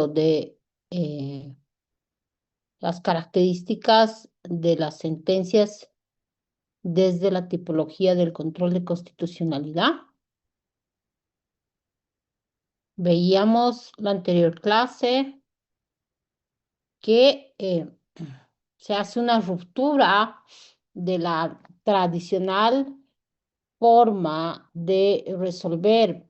de las características de las sentencias desde la tipología del control de constitucionalidad. Veíamos la anterior clase que se hace una ruptura de la tradicional forma de resolver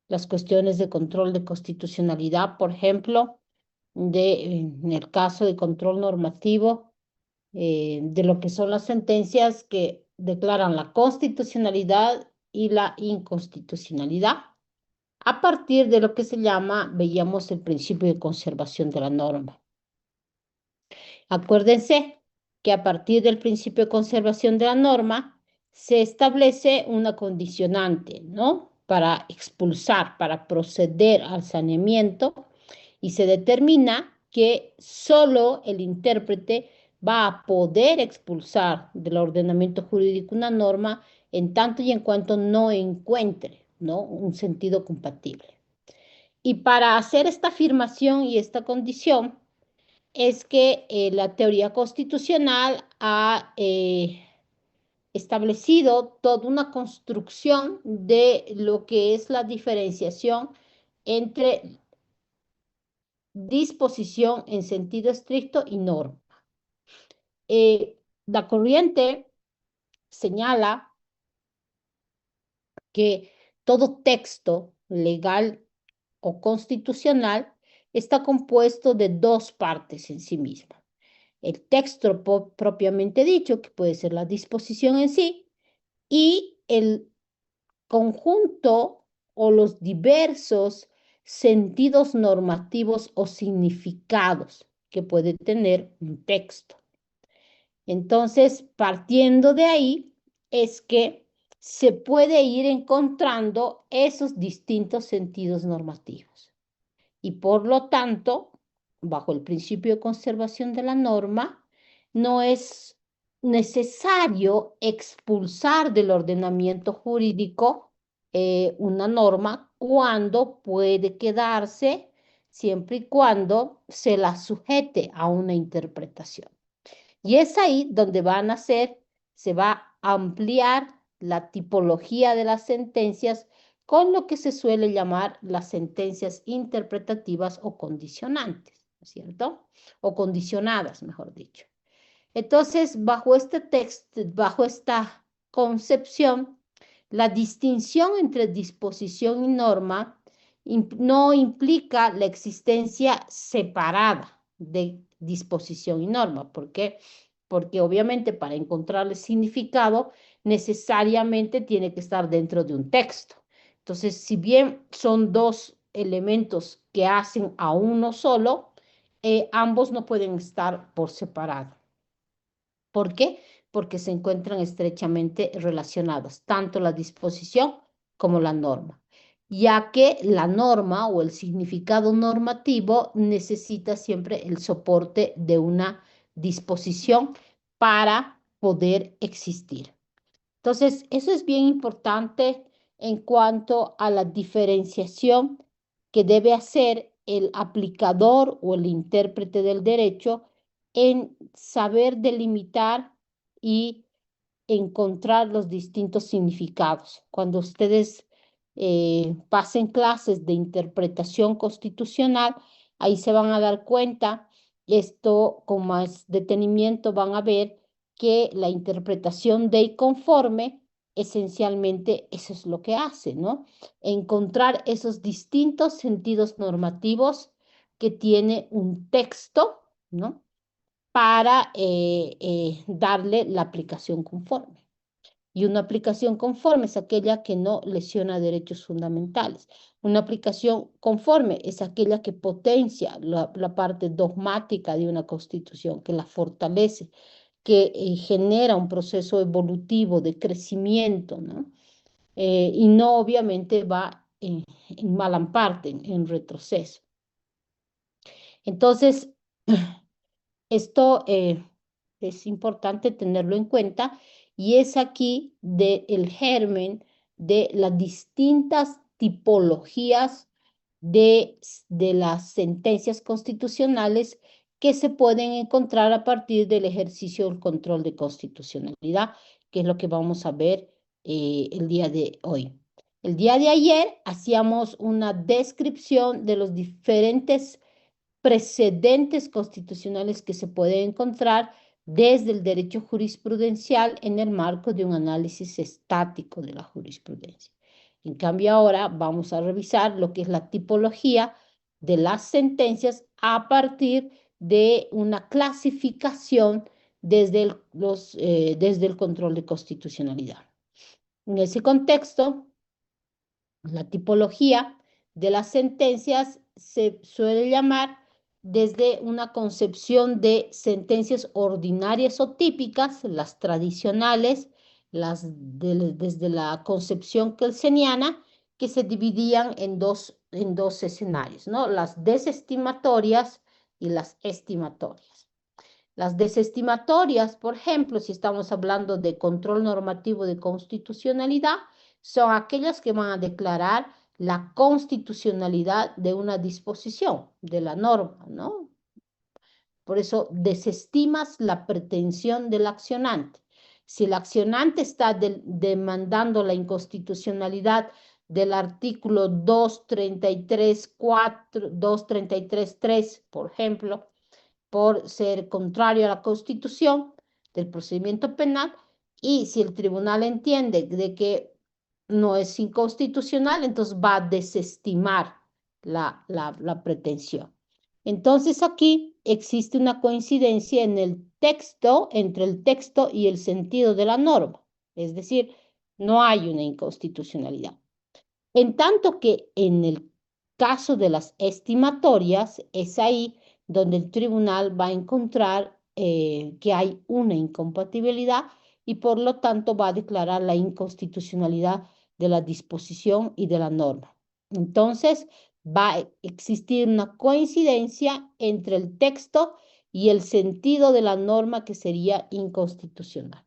las cuestiones de control de constitucionalidad, por ejemplo, en el caso de control normativo, de lo que son las sentencias que declaran la constitucionalidad y la inconstitucionalidad, a partir de lo que se llama, veíamos el principio de conservación de la norma. Acuérdense que a partir del principio de conservación de la norma se establece una condicionante, ¿no? Para expulsar, para proceder al saneamiento, y se determina que solo el intérprete va a poder expulsar del ordenamiento jurídico una norma en tanto y en cuanto no encuentre, ¿no?, un sentido compatible. Y para hacer esta afirmación y esta condición es que la teoría constitucional ha establecido toda una construcción de lo que es la diferenciación entre disposición en sentido estricto y norma. La corriente señala que todo texto legal o constitucional está compuesto de dos partes en sí misma. El texto propiamente dicho, que puede ser la disposición en sí, y el conjunto o los diversos sentidos normativos o significados que puede tener un texto. Entonces, partiendo de ahí, es que se puede ir encontrando esos distintos sentidos normativos. Y por lo tanto, bajo el principio de conservación de la norma, no es necesario expulsar del ordenamiento jurídico una norma cuando puede quedarse siempre y cuando se la sujete a una interpretación. Y es ahí donde se va a ampliar la tipología de las sentencias con lo que se suele llamar las sentencias interpretativas o condicionantes, ¿no es cierto? O condicionadas, mejor dicho. Entonces, bajo este texto, bajo esta concepción, la distinción entre disposición y norma no implica la existencia separada de disposición y norma. ¿Por qué? Porque obviamente para encontrarle significado necesariamente tiene que estar dentro de un texto. Entonces, si bien son dos elementos que hacen a uno solo, ambos no pueden estar por separado. ¿Por qué? Porque se encuentran estrechamente relacionados, tanto la disposición como la norma, ya que la norma o el significado normativo necesita siempre el soporte de una disposición para poder existir. Entonces, eso es bien importante en cuanto a la diferenciación que debe hacer el aplicador o el intérprete del derecho en saber delimitar y encontrar los distintos significados. Cuando ustedes pasen clases de interpretación constitucional, ahí se van a dar cuenta, esto con más detenimiento van a ver que la interpretación de y conforme, esencialmente eso es lo que hace, ¿no? Encontrar esos distintos sentidos normativos que tiene un texto, ¿no?, para darle la aplicación conforme. Y una aplicación conforme es aquella que no lesiona derechos fundamentales. Una aplicación conforme es aquella que potencia la parte dogmática de una constitución, que la fortalece, que genera un proceso evolutivo de crecimiento, ¿no? Y no obviamente va en mala parte, en retroceso. Entonces, esto es importante tenerlo en cuenta y es aquí el germen de las distintas tipologías de las sentencias constitucionales que se pueden encontrar a partir del ejercicio del control de constitucionalidad, que es lo que vamos a ver el día de hoy. El día de ayer hacíamos una descripción de los diferentes precedentes constitucionales que se pueden encontrar desde el derecho jurisprudencial en el marco de un análisis estático de la jurisprudencia. En cambio, ahora vamos a revisar lo que es la tipología de las sentencias a partir de una clasificación desde el control de constitucionalidad. En ese contexto, la tipología de las sentencias se suele llamar desde una concepción de sentencias ordinarias o típicas, las tradicionales, desde la concepción kelseniana, que se dividían en dos escenarios, ¿no? Las desestimatorias y las estimatorias. Las desestimatorias, por ejemplo, si estamos hablando de control normativo de constitucionalidad, son aquellas que van a declarar la constitucionalidad de una disposición, de la norma, ¿no? Por eso desestimas la pretensión del accionante. Si el accionante está demandando la inconstitucionalidad del artículo 233.4, 233.3, por ejemplo, por ser contrario a la Constitución del procedimiento penal, y si el tribunal entiende de que no es inconstitucional, entonces va a desestimar la pretensión. Entonces aquí existe una coincidencia en el texto, entre el texto y el sentido de la norma, es decir, no hay una inconstitucionalidad. En tanto que en el caso de las estimatorias, es ahí donde el tribunal va a encontrar que hay una incompatibilidad y por lo tanto va a declarar la inconstitucionalidad de la disposición y de la norma. Entonces, va a existir una coincidencia entre el texto y el sentido de la norma que sería inconstitucional.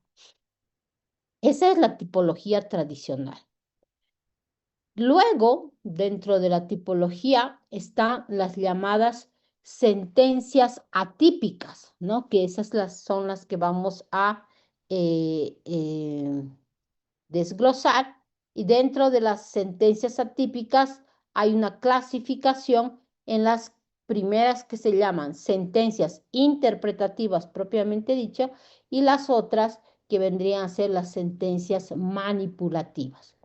Esa es la tipología tradicional. Luego, dentro de la tipología están las llamadas sentencias atípicas, ¿no? Que son las que vamos a eh, eh, desglosar. Y dentro de las sentencias atípicas hay una clasificación en las primeras que se llaman sentencias interpretativas propiamente dicho y las otras que vendrían a ser las sentencias manipulativas,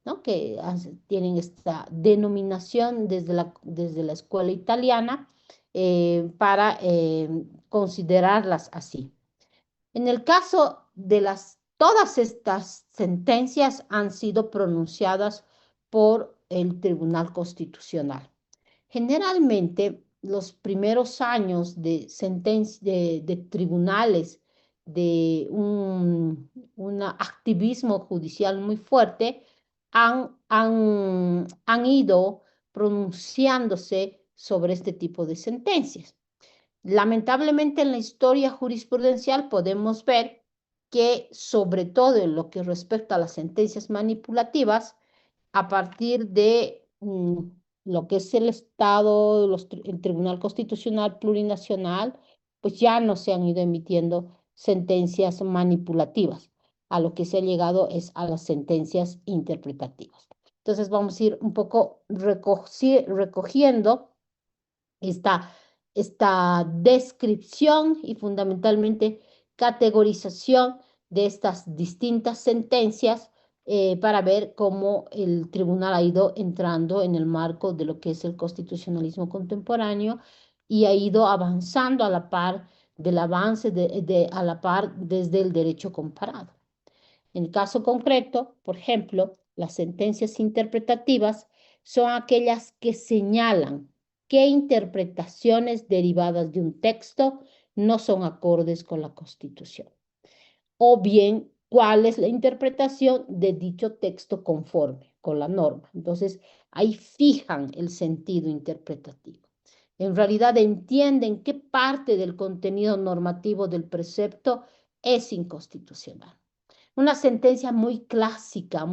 ¿no? Que tienen esta denominación desde la escuela italiana para considerarlas así. En el caso de todas estas sentencias han sido pronunciadas por el Tribunal Constitucional. Generalmente, los primeros años de tribunales, de un activismo judicial muy fuerte, han ido pronunciándose sobre este tipo de sentencias. Lamentablemente en la historia jurisprudencial podemos ver que sobre todo en lo que respecta a las sentencias manipulativas, a partir de lo que es el Estado, el Tribunal Constitucional Plurinacional, pues ya no se han ido emitiendo sentencias manipulativas. A lo que se ha llegado es a las sentencias interpretativas. Entonces vamos a ir un poco recogiendo esta descripción y fundamentalmente categorización de estas distintas sentencias para ver cómo el tribunal ha ido entrando en el marco de lo que es el constitucionalismo contemporáneo y ha ido avanzando a la par del avance a la par desde el derecho comparado. En el caso concreto, por ejemplo, las sentencias interpretativas son aquellas que señalan qué interpretaciones derivadas de un texto no son acordes con la Constitución, o bien cuál es la interpretación de dicho texto conforme con la norma. Entonces, ahí fijan el sentido interpretativo. En realidad entienden qué parte del contenido normativo del precepto es inconstitucional. Una sentencia muy clásica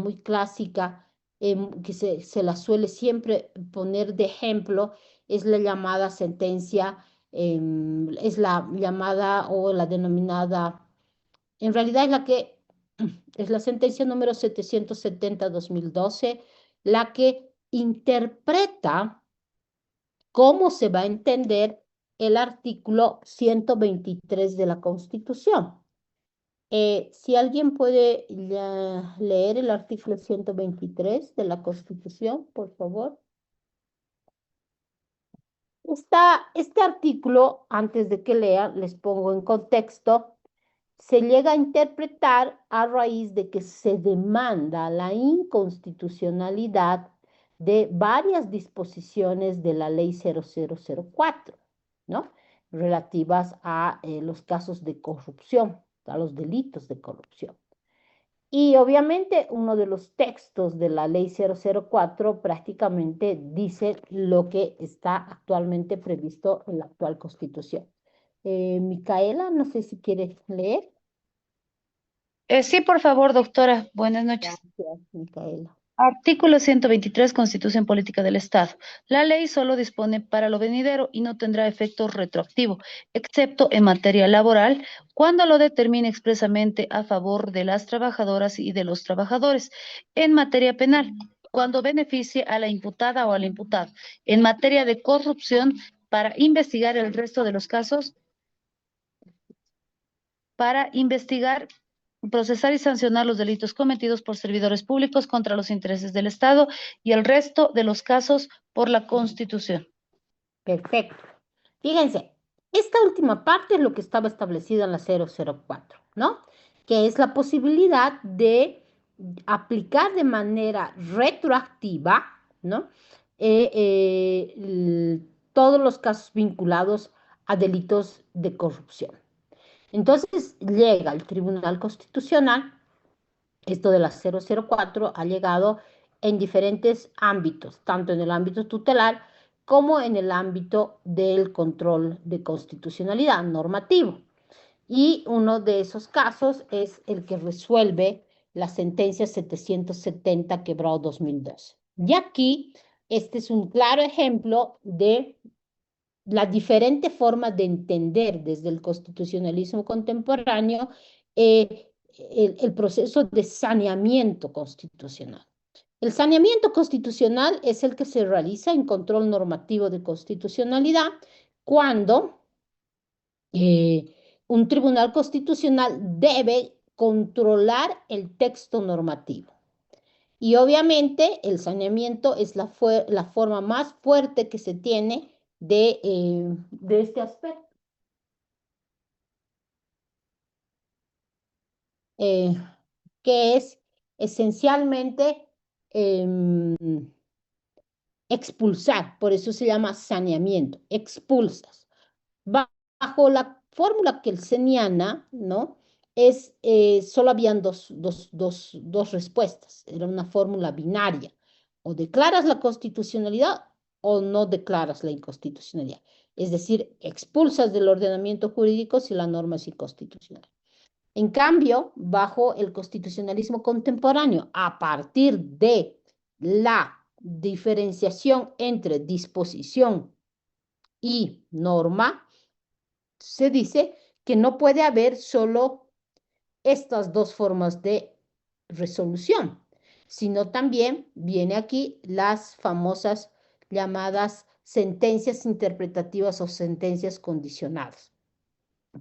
que se la suele siempre poner de ejemplo, es la llamada sentencia, es la llamada o la denominada, en realidad es la que es la sentencia número 770/2012, la que interpreta cómo se va a entender el artículo 123 de la Constitución. Si alguien puede leer el artículo 123 de la Constitución, por favor. Este artículo, antes de que lean, les pongo en contexto, se llega a interpretar a raíz de que se demanda la inconstitucionalidad de varias disposiciones de la ley 0004, ¿no? Relativas a los casos de corrupción, a los delitos de corrupción. Y obviamente uno de los textos de la ley 004 prácticamente dice lo que está actualmente previsto en la actual Constitución. Micaela, no sé si quieres leer. Sí, por favor, doctora. Buenas noches. Gracias, Micaela. Artículo 123, Constitución Política del Estado. La ley solo dispone para lo venidero y no tendrá efecto retroactivo, excepto en materia laboral, cuando lo determine expresamente a favor de las trabajadoras y de los trabajadores. En materia penal, cuando beneficie a la imputada o al imputado. En materia de corrupción, para investigar el resto de los casos, para investigar, procesar y sancionar los delitos cometidos por servidores públicos contra los intereses del Estado y el resto de los casos por la Constitución. Perfecto. Fíjense, esta última parte es lo que estaba establecido en la 004, ¿no? Que es la posibilidad de aplicar de manera retroactiva, ¿no? Todos los casos vinculados a delitos de corrupción. Entonces llega el Tribunal Constitucional, esto de la 004 ha llegado en diferentes ámbitos, tanto en el ámbito tutelar como en el ámbito del control de constitucionalidad normativo. Y uno de esos casos es el que resuelve la sentencia 770 quebrado 2012. Y aquí, este es un claro ejemplo de la diferente forma de entender desde el constitucionalismo contemporáneo el proceso de saneamiento constitucional. El saneamiento constitucional es el que se realiza en control normativo de constitucionalidad cuando eh, un tribunal constitucional debe controlar el texto normativo. Y obviamente el saneamiento es la forma más fuerte que se tiene de este aspecto, eh, que es esencialmente em, expulsar, por eso se llama saneamiento, expulsas. Bajo la fórmula kelseniana, ¿no? Solo habían dos respuestas, era una fórmula binaria, o declaras la constitucionalidad o no declaras la inconstitucionalidad, es decir, expulsas del ordenamiento jurídico si la norma es inconstitucional. En cambio, bajo el constitucionalismo contemporáneo, a partir de la diferenciación entre disposición y norma, se dice que no puede haber solo estas dos formas de resolución, sino también viene aquí las famosas llamadas sentencias interpretativas o sentencias condicionadas.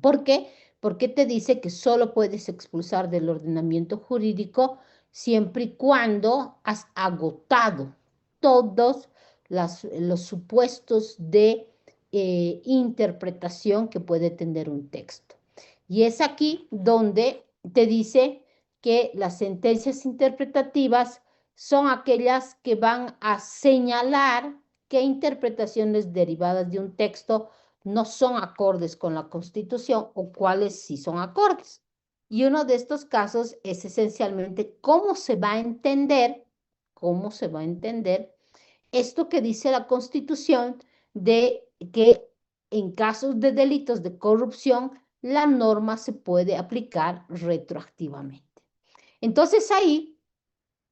¿Por qué? Porque te dice que solo puedes expulsar del ordenamiento jurídico siempre y cuando has agotado todos los supuestos de interpretación que puede tener un texto. Y es aquí donde te dice que las sentencias interpretativas son aquellas que van a señalar qué interpretaciones derivadas de un texto no son acordes con la Constitución o cuáles sí son acordes. Y uno de estos casos es esencialmente cómo se va a entender esto que dice la Constitución de que en casos de delitos de corrupción la norma se puede aplicar retroactivamente. Entonces ahí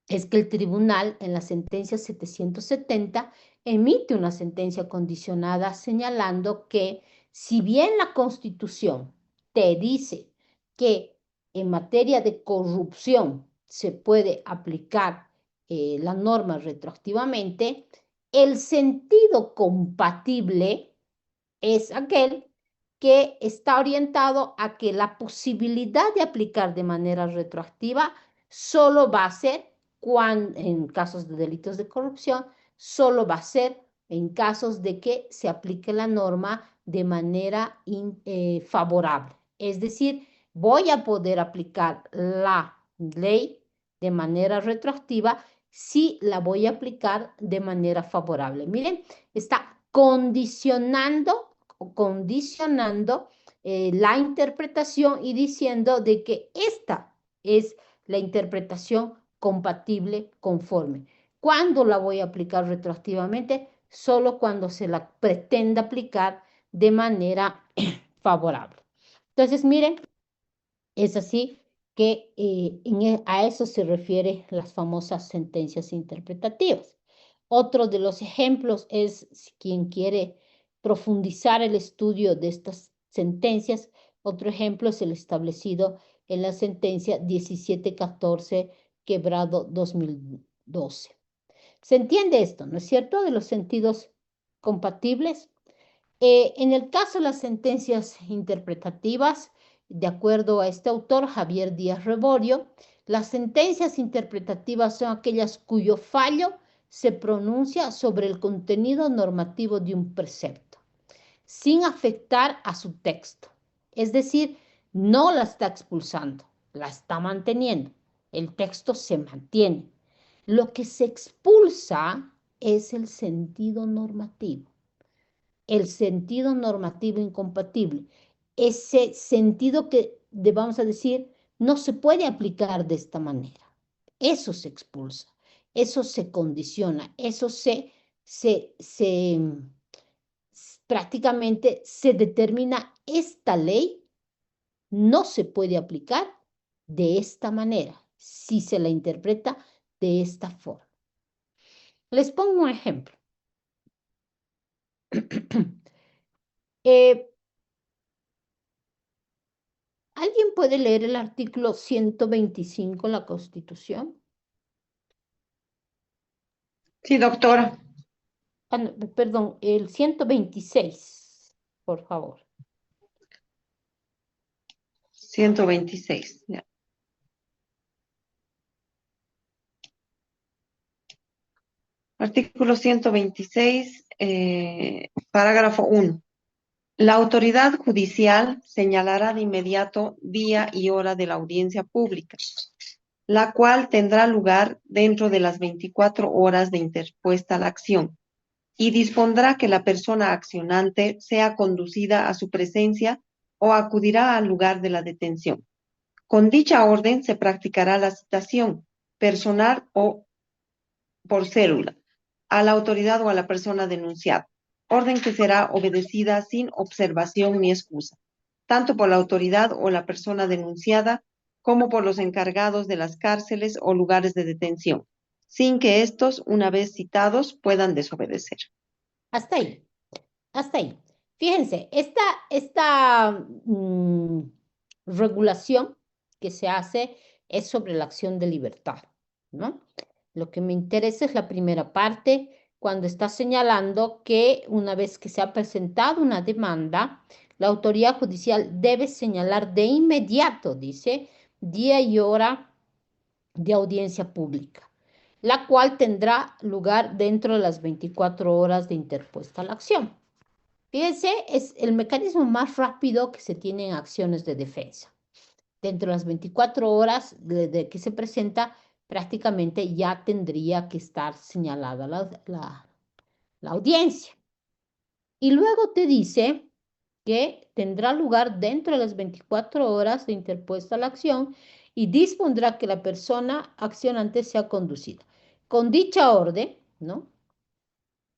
es que el tribunal en la sentencia 770 emite una sentencia condicionada señalando que si bien la Constitución te dice que en materia de corrupción se puede aplicar la norma retroactivamente, el sentido compatible es aquel que está orientado a que la posibilidad de aplicar de manera retroactiva solo va a ser en casos de delitos de corrupción, solo va a ser en casos de que se aplique la norma de manera favorable. Es decir, voy a poder aplicar la ley de manera retroactiva si la voy a aplicar de manera favorable. Miren, está condicionando la interpretación y diciendo de que esta es la interpretación compatible, conforme. ¿Cuándo la voy a aplicar retroactivamente? Solo cuando se la pretenda aplicar de manera favorable. Entonces, miren, es así que a eso se refiere las famosas sentencias interpretativas. Otro de los ejemplos es, si quien quiere profundizar el estudio de estas sentencias, otro ejemplo es el establecido en la sentencia 1714 quebrado 2012. ¿Se entiende esto, no es cierto? De los sentidos compatibles. En el caso de las sentencias interpretativas, de acuerdo a este autor, Javier Díaz Reborio, las sentencias interpretativas son aquellas cuyo fallo se pronuncia sobre el contenido normativo de un precepto, sin afectar a su texto. Es decir, no la está expulsando, la está manteniendo. El texto se mantiene. Lo que se expulsa es el sentido normativo, el sentido normativo incompatible, ese sentido que, vamos a decir, no se puede aplicar de esta manera. Eso se expulsa, eso se condiciona, eso prácticamente se determina, esta ley no se puede aplicar de esta manera, si se la interpreta de esta forma. Les pongo un ejemplo. ¿Alguien puede leer el artículo 125 de la Constitución? Sí, doctora. No, perdón, el 126, por favor. 126. Ya. Artículo 126, parágrafo 1. La autoridad judicial señalará de inmediato día y hora de la audiencia pública, la cual tendrá lugar dentro de las 24 horas de interpuesta la acción, y dispondrá que la persona accionante sea conducida a su presencia o acudirá al lugar de la detención. Con dicha orden se practicará la citación personal o por célula a la autoridad o a la persona denunciada, orden que será obedecida sin observación ni excusa, tanto por la autoridad o la persona denunciada como por los encargados de las cárceles o lugares de detención, sin que estos, una vez citados, puedan desobedecer. Hasta ahí, hasta ahí. Fíjense, esta regulación que se hace es sobre la acción de libertad, ¿no? Lo que me interesa es la primera parte, cuando está señalando que una vez que se ha presentado una demanda, la autoridad judicial debe señalar de inmediato, dice, día y hora de audiencia pública, la cual tendrá lugar dentro de las 24 horas de interpuesta la acción. Fíjense, es el mecanismo más rápido que se tiene en acciones de defensa. Dentro de las 24 horas de que se presenta, prácticamente ya tendría que estar señalada la audiencia. Y luego te dice que tendrá lugar dentro de las 24 horas de interpuesta la acción y dispondrá que la persona accionante sea conducida. Con dicha orden, ¿no?,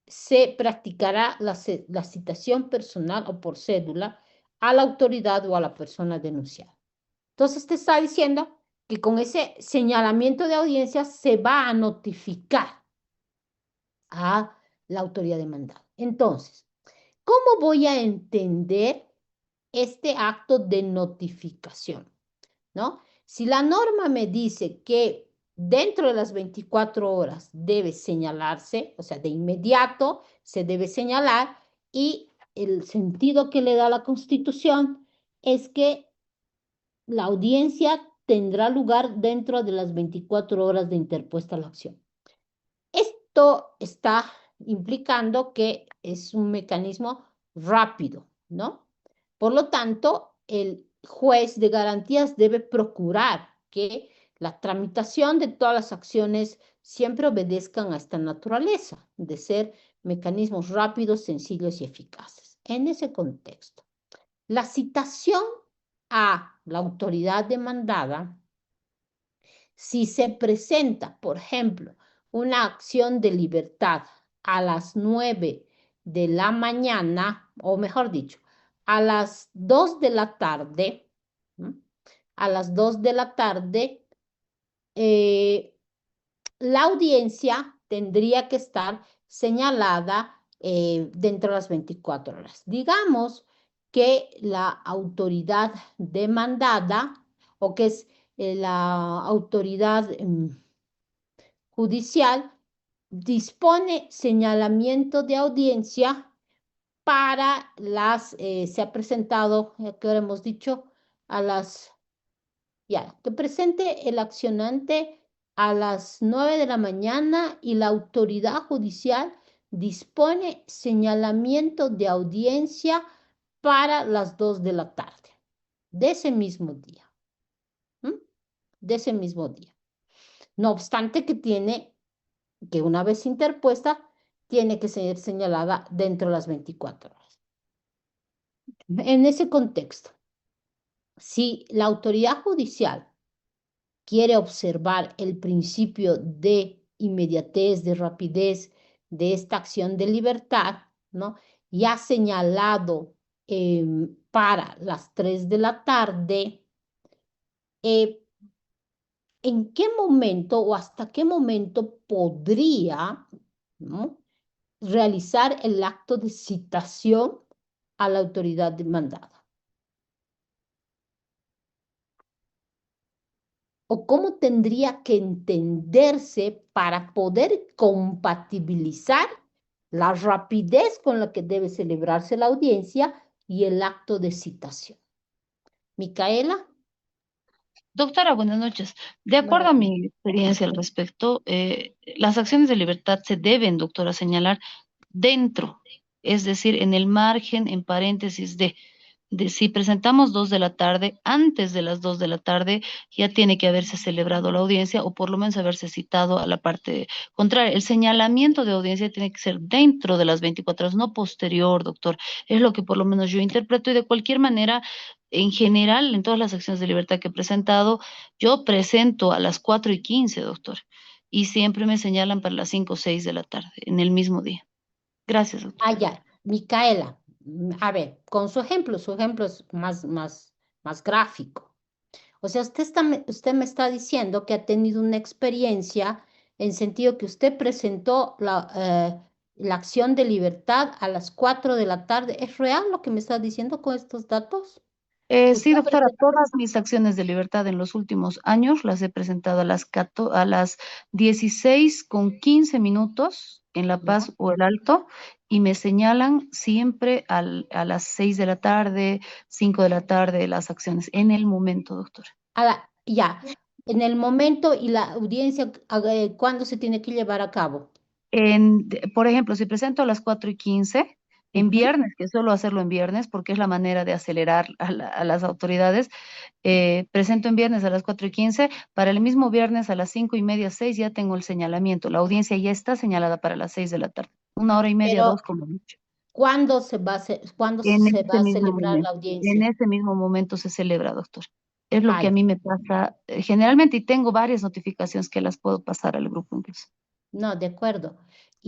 se practicará la citación personal o por cédula a la autoridad o a la persona denunciada. Entonces te está diciendo que con ese señalamiento de audiencia se va a notificar a la autoridad demandada. Entonces, ¿cómo voy a entender este acto de notificación? ¿No? Si la norma me dice que dentro de las 24 horas debe señalarse, o sea, de inmediato se debe señalar, y el sentido que le da la Constitución es que la audiencia tendrá lugar dentro de las 24 horas de interpuesta la acción. Esto está implicando que es un mecanismo rápido, ¿no? Por lo tanto, el juez de garantías debe procurar que la tramitación de todas las acciones siempre obedezcan a esta naturaleza de ser mecanismos rápidos, sencillos y eficaces. En ese contexto, la citación a la autoridad demandada, si se presenta, por ejemplo, una acción de libertad a las 9 de la mañana, o mejor dicho, a las 2 de la tarde, ¿no? A las 2 de la tarde, la audiencia tendría que estar señalada dentro de las 24 horas. Digamos que la autoridad demandada, o que es la autoridad judicial, dispone señalamiento de audiencia para se ha presentado, que ahora hemos dicho, a las, ya, que presente el accionante a las 9 de la mañana, y la autoridad judicial dispone señalamiento de audiencia para las 2 de la tarde de ese mismo día. De ese mismo día. No obstante que una vez interpuesta, tiene que ser señalada dentro de las 24 horas. En ese contexto, si la autoridad judicial quiere observar el principio de inmediatez, de rapidez de esta acción de libertad, ¿no? Y ha señalado para las 3 de la tarde, ¿en qué momento o hasta qué momento podría, ¿no?, realizar el acto de citación a la autoridad demandada? ¿O cómo tendría que entenderse para poder compatibilizar la rapidez con la que debe celebrarse la audiencia y el acto de citación? Micaela. Doctora, buenas noches. De acuerdo Buenas a noches. mi experiencia al respecto, las acciones de libertad se deben, doctora, señalar dentro, es decir, en el margen, en paréntesis de si presentamos 2 de la tarde, antes de las 2 de la tarde ya tiene que haberse celebrado la audiencia o por lo menos haberse citado a la parte contraria. El señalamiento de audiencia tiene que ser dentro de las 24 horas, no posterior, doctor. Es lo que por lo menos yo interpreto, y de cualquier manera, en general, en todas las acciones de libertad que he presentado, yo presento a las 4:15, doctor, y siempre me señalan para las 5 o 6 de la tarde, en el mismo día. Gracias, doctor. Ya, Micaela, a ver, con su ejemplo es más gráfico. O sea, usted me está diciendo que ha tenido una experiencia en sentido que usted presentó la acción de libertad a las 4 de la tarde. ¿Es real lo que me está diciendo con estos datos? Sí, Usted doctora, presentó. todas mis acciones de libertad en los últimos años las he presentado a las 16:15 en La ¿Ya? Paz o El Alto, y me señalan siempre a las 6 de la tarde, 5 de la tarde las acciones, en el momento, doctora. Ya, en el momento y la audiencia, ¿cuándo se tiene que llevar a cabo? Por ejemplo, si presento a las 4:15, en Ujú. viernes, que suelo hacerlo en viernes porque es la manera de acelerar a las autoridades, presento en viernes a las 4:15, para el mismo viernes a las 5:30, 6 ya tengo el señalamiento, la audiencia ya está señalada para las 6 de la tarde, 1 hora y media, Pero, 2 como mucho. ¿cuándo En se va ese a mismo celebrar la momento, en audiencia? ese mismo momento se celebra, doctor. Es lo Ah, que a ya. mí me pasa generalmente, y tengo varias notificaciones que las puedo pasar al grupo incluso. No, de acuerdo.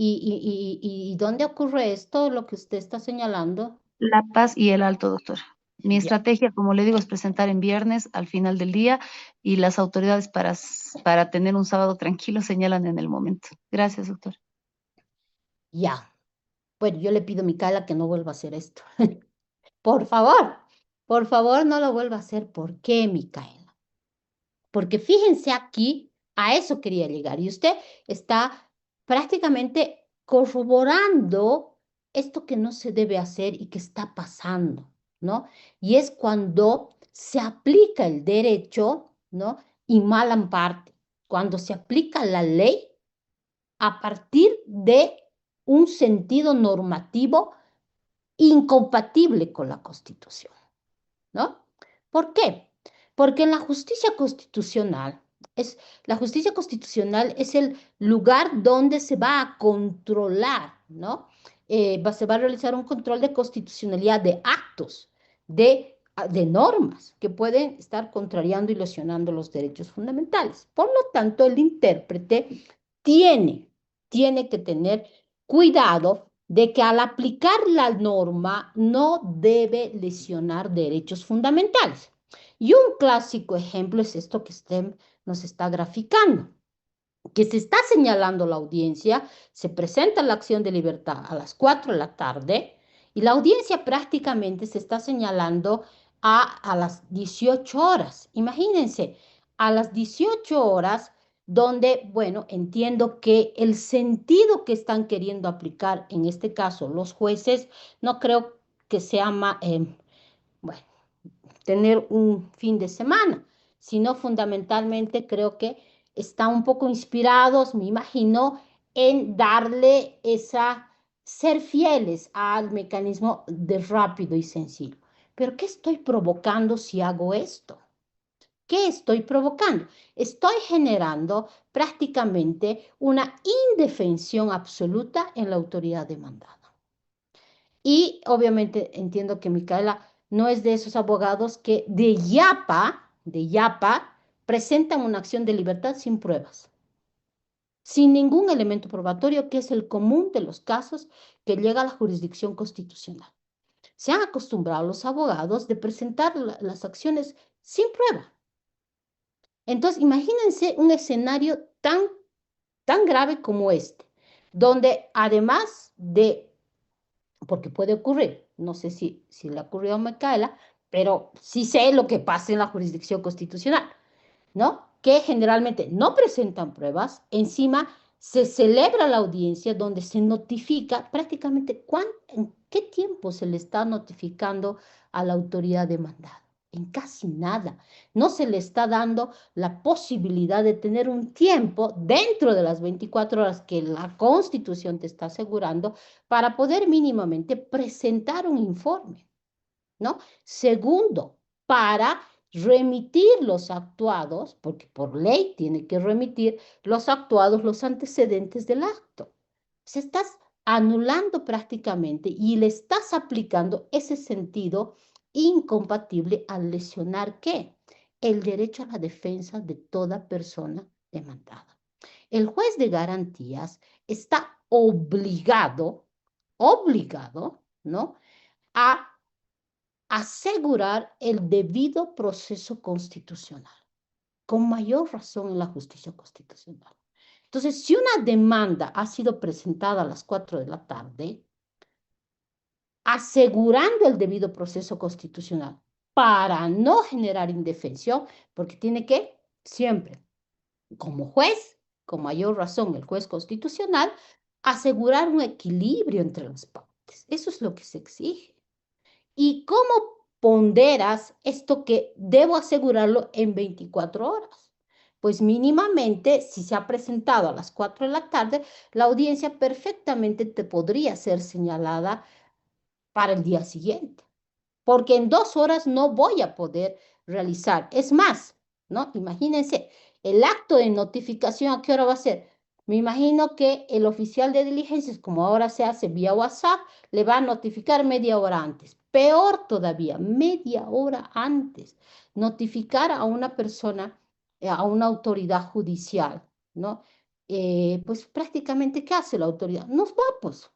¿Y dónde ocurre esto, lo que usted está señalando? La Paz y El Alto, doctor. Mi Ya. estrategia, como le digo, es presentar en viernes al final del día y las autoridades para tener un sábado tranquilo señalan en el momento. Gracias, doctor. Ya. Bueno, yo le pido a Micaela que no vuelva a hacer esto. Por favor, no lo vuelva a hacer. ¿Por qué, Micaela? Porque fíjense aquí, a eso quería llegar. Y usted está prácticamente corroborando esto que no se debe hacer y que está pasando, ¿no? Y es cuando se aplica el derecho, ¿no? Y mal en parte, cuando se aplica la ley a partir de un sentido normativo incompatible con la Constitución, ¿no? ¿Por qué? Porque en la justicia constitucional es el lugar donde se va a controlar, ¿no? Se va a realizar un control de constitucionalidad de actos, de normas que pueden estar contrariando y lesionando los derechos fundamentales. Por lo tanto, el intérprete tiene, tiene que tener cuidado de que al aplicar la norma no debe lesionar derechos fundamentales. Y un clásico ejemplo es esto que usted nos está graficando, que se está señalando la audiencia, se presenta la acción de libertad a las 4 de la tarde y la audiencia prácticamente se está señalando a las 18 horas. Imagínense, a las 18 horas donde, bueno, entiendo que el sentido que están queriendo aplicar, en este caso los jueces, no creo que sea bueno, tener un fin de semana, sino fundamentalmente creo que están un poco inspirados, me imagino, en darle ser fieles al mecanismo de rápido y sencillo. Pero ¿qué estoy provocando si hago esto? ¿Qué estoy provocando? Estoy generando prácticamente una indefensión absoluta en la autoridad demandada. Y obviamente entiendo que Micaela no es de esos abogados que de yapa, presentan una acción de libertad sin pruebas, sin ningún elemento probatorio, que es el común de los casos que llega a la jurisdicción constitucional. Se han acostumbrado los abogados de presentar las acciones sin prueba. Entonces, imagínense un escenario tan grave como este, donde además de porque puede ocurrir. No sé si le ocurrió a Micaela, pero sí sé lo que pasa en la jurisdicción constitucional, ¿no? Que generalmente no presentan pruebas, encima se celebra la audiencia donde se notifica prácticamente en qué tiempo se le está notificando a la autoridad demandada. En casi nada. No se le está dando la posibilidad de tener un tiempo dentro de las 24 horas que la Constitución te está asegurando para poder mínimamente presentar un informe, ¿no? Segundo, para remitir los actuados, porque por ley tiene que remitir los actuados, los antecedentes del acto. Se estás anulando prácticamente y le estás aplicando ese sentido incompatible al lesionar ¿qué? El derecho a la defensa de toda persona demandada. El juez de garantías está obligado, ¿no? A asegurar el debido proceso constitucional, con mayor razón en la justicia constitucional. Entonces, si una demanda ha sido presentada a las 4 de la tarde, asegurando el debido proceso constitucional para no generar indefensión, porque tiene que siempre, como juez, con mayor razón el juez constitucional, asegurar un equilibrio entre las partes. Eso es lo que se exige. ¿Y cómo ponderas esto que debo asegurarlo en 24 horas? Pues mínimamente, si se ha presentado a las 4 de la tarde, la audiencia perfectamente te podría ser señalada para el día siguiente, porque en 2 horas no voy a poder realizar. Es más, ¿no? Imagínense, el acto de notificación, ¿a qué hora va a ser? Me imagino que el oficial de diligencias, como ahora se hace vía WhatsApp, le va a notificar media hora antes. Peor todavía, media hora antes. Notificar a una persona, a una autoridad judicial, ¿no? Pues prácticamente, ¿qué hace la autoridad? Nos va, pues,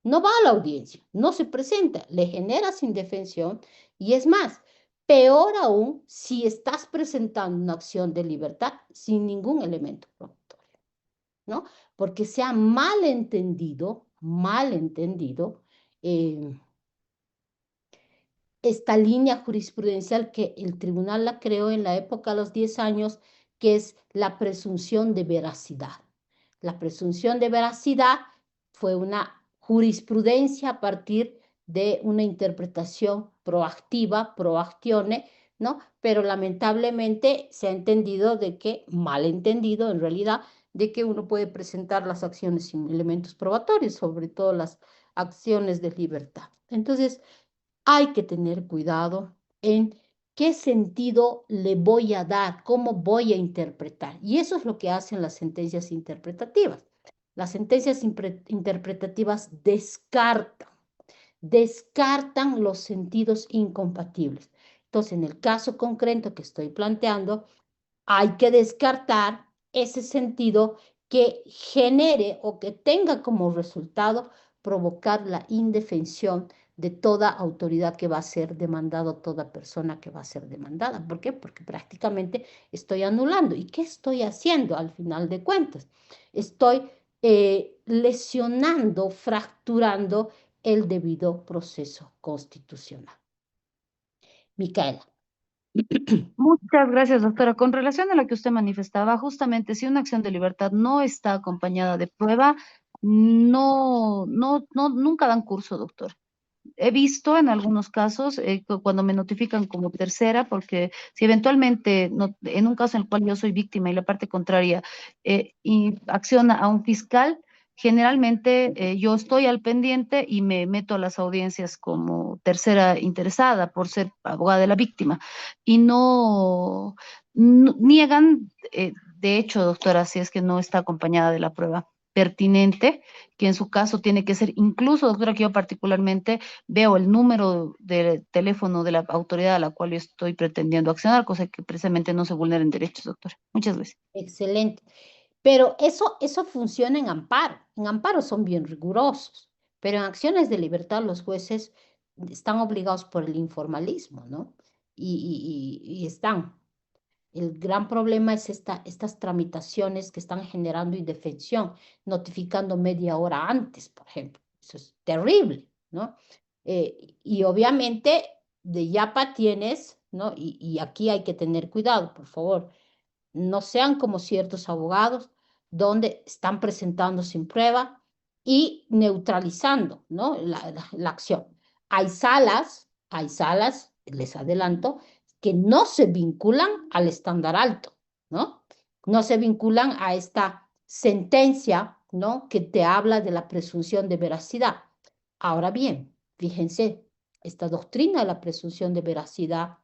no va a la audiencia, no se presenta, le generas indefensión y es más, peor aún si estás presentando una acción de libertad sin ningún elemento probatorio, ¿no? Porque se ha malentendido esta línea jurisprudencial que el tribunal la creó en la época de los 10 años, que es la presunción de veracidad. La presunción de veracidad fue una jurisprudencia a partir de una interpretación proactiva, proactione, ¿no? Pero lamentablemente se ha entendido de que, mal entendido en realidad, de que uno puede presentar las acciones sin elementos probatorios, sobre todo las acciones de libertad. Entonces, hay que tener cuidado en qué sentido le voy a dar, cómo voy a interpretar. Y eso es lo que hacen las sentencias interpretativas. Las sentencias interpretativas descartan los sentidos incompatibles. Entonces, en el caso concreto que estoy planteando, hay que descartar ese sentido que genere o que tenga como resultado provocar la indefensión de toda autoridad que va a ser demandada, toda persona que va a ser demandada. ¿Por qué? Porque prácticamente estoy anulando. ¿Y qué estoy haciendo al final de cuentas? Estoy lesionando, fracturando el debido proceso constitucional. Micaela. Muchas gracias, doctora. Con relación a lo que usted manifestaba, justamente si una acción de libertad no está acompañada de prueba, nunca dan curso, doctor. He visto en algunos casos cuando me notifican como tercera, porque si eventualmente, en un caso en el cual yo soy víctima y la parte contraria y acciona a un fiscal, generalmente yo estoy al pendiente y me meto a las audiencias como tercera interesada por ser abogada de la víctima y niegan, de hecho, doctora, si es que no está acompañada de la prueba pertinente, que en su caso tiene que ser, incluso, doctora, que yo particularmente veo el número de teléfono de la autoridad a la cual yo estoy pretendiendo accionar, cosa que precisamente no se vulneren derechos, doctora. Muchas gracias. Excelente. Pero eso funciona en amparo. En amparo son bien rigurosos, pero en acciones de libertad los jueces están obligados por el informalismo, ¿no? Y están. El gran problema es estas tramitaciones que están generando indefensión, notificando media hora antes, por ejemplo. Eso es terrible, ¿no? Y obviamente de Yapa tienes, ¿no? Y aquí hay que tener cuidado, por favor. No sean como ciertos abogados donde están presentando sin prueba y neutralizando, ¿no? La acción. Hay salas, les adelanto, que no se vinculan al estándar alto, ¿no? No se vinculan a esta sentencia, ¿no? Que te habla de la presunción de veracidad. Ahora bien, fíjense, esta doctrina de la presunción de veracidad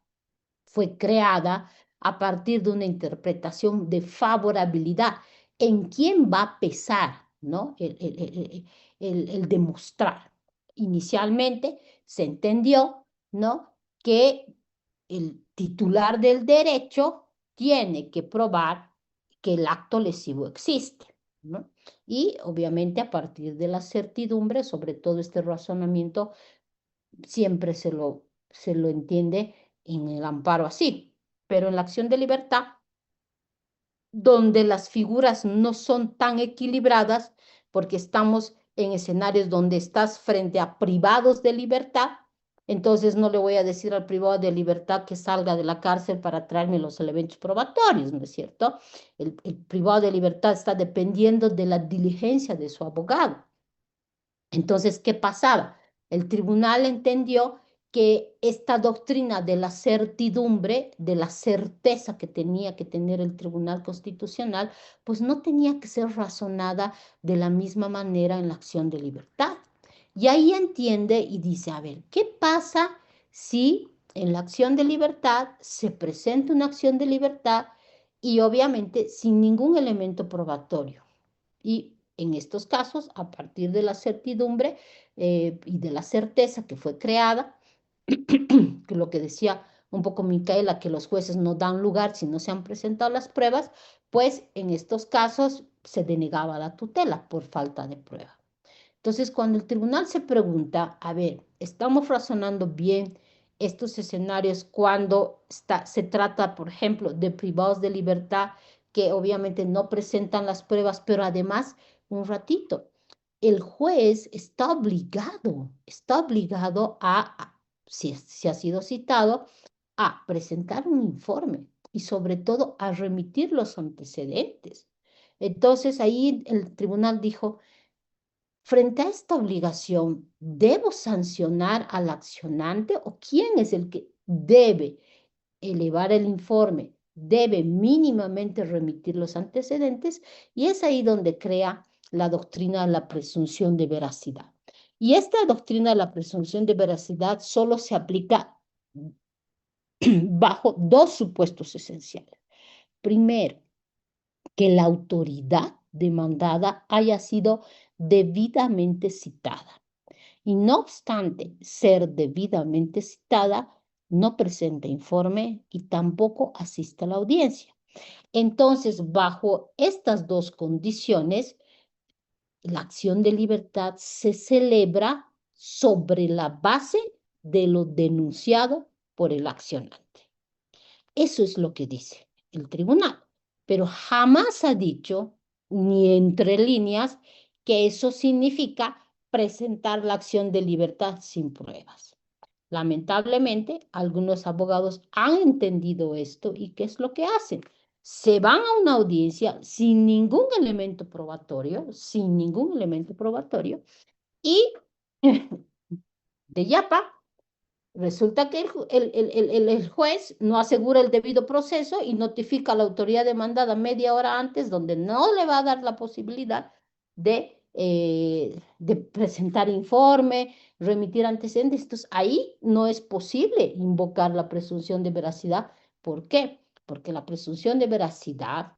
fue creada a partir de una interpretación de favorabilidad. ¿En quién va a pesar, ¿no? el demostrar? Inicialmente se entendió, ¿no? Que el titular del derecho tiene que probar que el acto lesivo existe, ¿no? Y obviamente a partir de la certidumbre, sobre todo este razonamiento, siempre se lo entiende en el amparo así, pero en la acción de libertad, donde las figuras no son tan equilibradas, porque estamos en escenarios donde estás frente a privados de libertad, entonces no le voy a decir al privado de libertad que salga de la cárcel para traerme los elementos probatorios, ¿no es cierto? El privado de libertad está dependiendo de la diligencia de su abogado. Entonces, ¿qué pasaba? El tribunal entendió que esta doctrina de la certidumbre, de la certeza que tenía que tener el Tribunal Constitucional, pues no tenía que ser razonada de la misma manera en la acción de libertad. Y ahí entiende y dice, a ver, ¿qué pasa si en la acción de libertad se presenta una acción de libertad y obviamente sin ningún elemento probatorio? Y en estos casos, a partir de la certidumbre y de la certeza que fue creada, que lo que decía un poco Micaela, que los jueces no dan lugar si no se han presentado las pruebas, pues en estos casos se denegaba la tutela por falta de prueba. Entonces, cuando el tribunal se pregunta, a ver, ¿estamos razonando bien estos escenarios cuando se trata, por ejemplo, de privados de libertad que obviamente no presentan las pruebas, pero además, un ratito, el juez está obligado si ha sido citado, a presentar un informe y sobre todo a remitir los antecedentes. Entonces ahí el tribunal dijo, frente a esta obligación, ¿debo sancionar al accionante o quién es el que debe elevar el informe? Debe mínimamente remitir los antecedentes y es ahí donde crea la doctrina de la presunción de veracidad. Y esta doctrina de la presunción de veracidad solo se aplica bajo dos supuestos esenciales. Primero, que la autoridad demandada haya sido debidamente citada. Y no obstante ser debidamente citada, no presenta informe y tampoco asiste a la audiencia. Entonces, bajo estas dos condiciones, la acción de libertad se celebra sobre la base de lo denunciado por el accionante. Eso es lo que dice el tribunal, pero jamás ha dicho, ni entre líneas, que eso significa presentar la acción de libertad sin pruebas. Lamentablemente, algunos abogados han entendido esto y ¿qué es lo que hacen? Se van a una audiencia sin ningún elemento probatorio, y de yapa resulta que el juez no asegura el debido proceso y notifica a la autoridad demandada media hora antes, donde no le va a dar la posibilidad de presentar informe, remitir antecedentes. Entonces, ahí no es posible invocar la presunción de veracidad. ¿Por qué? Porque la presunción de veracidad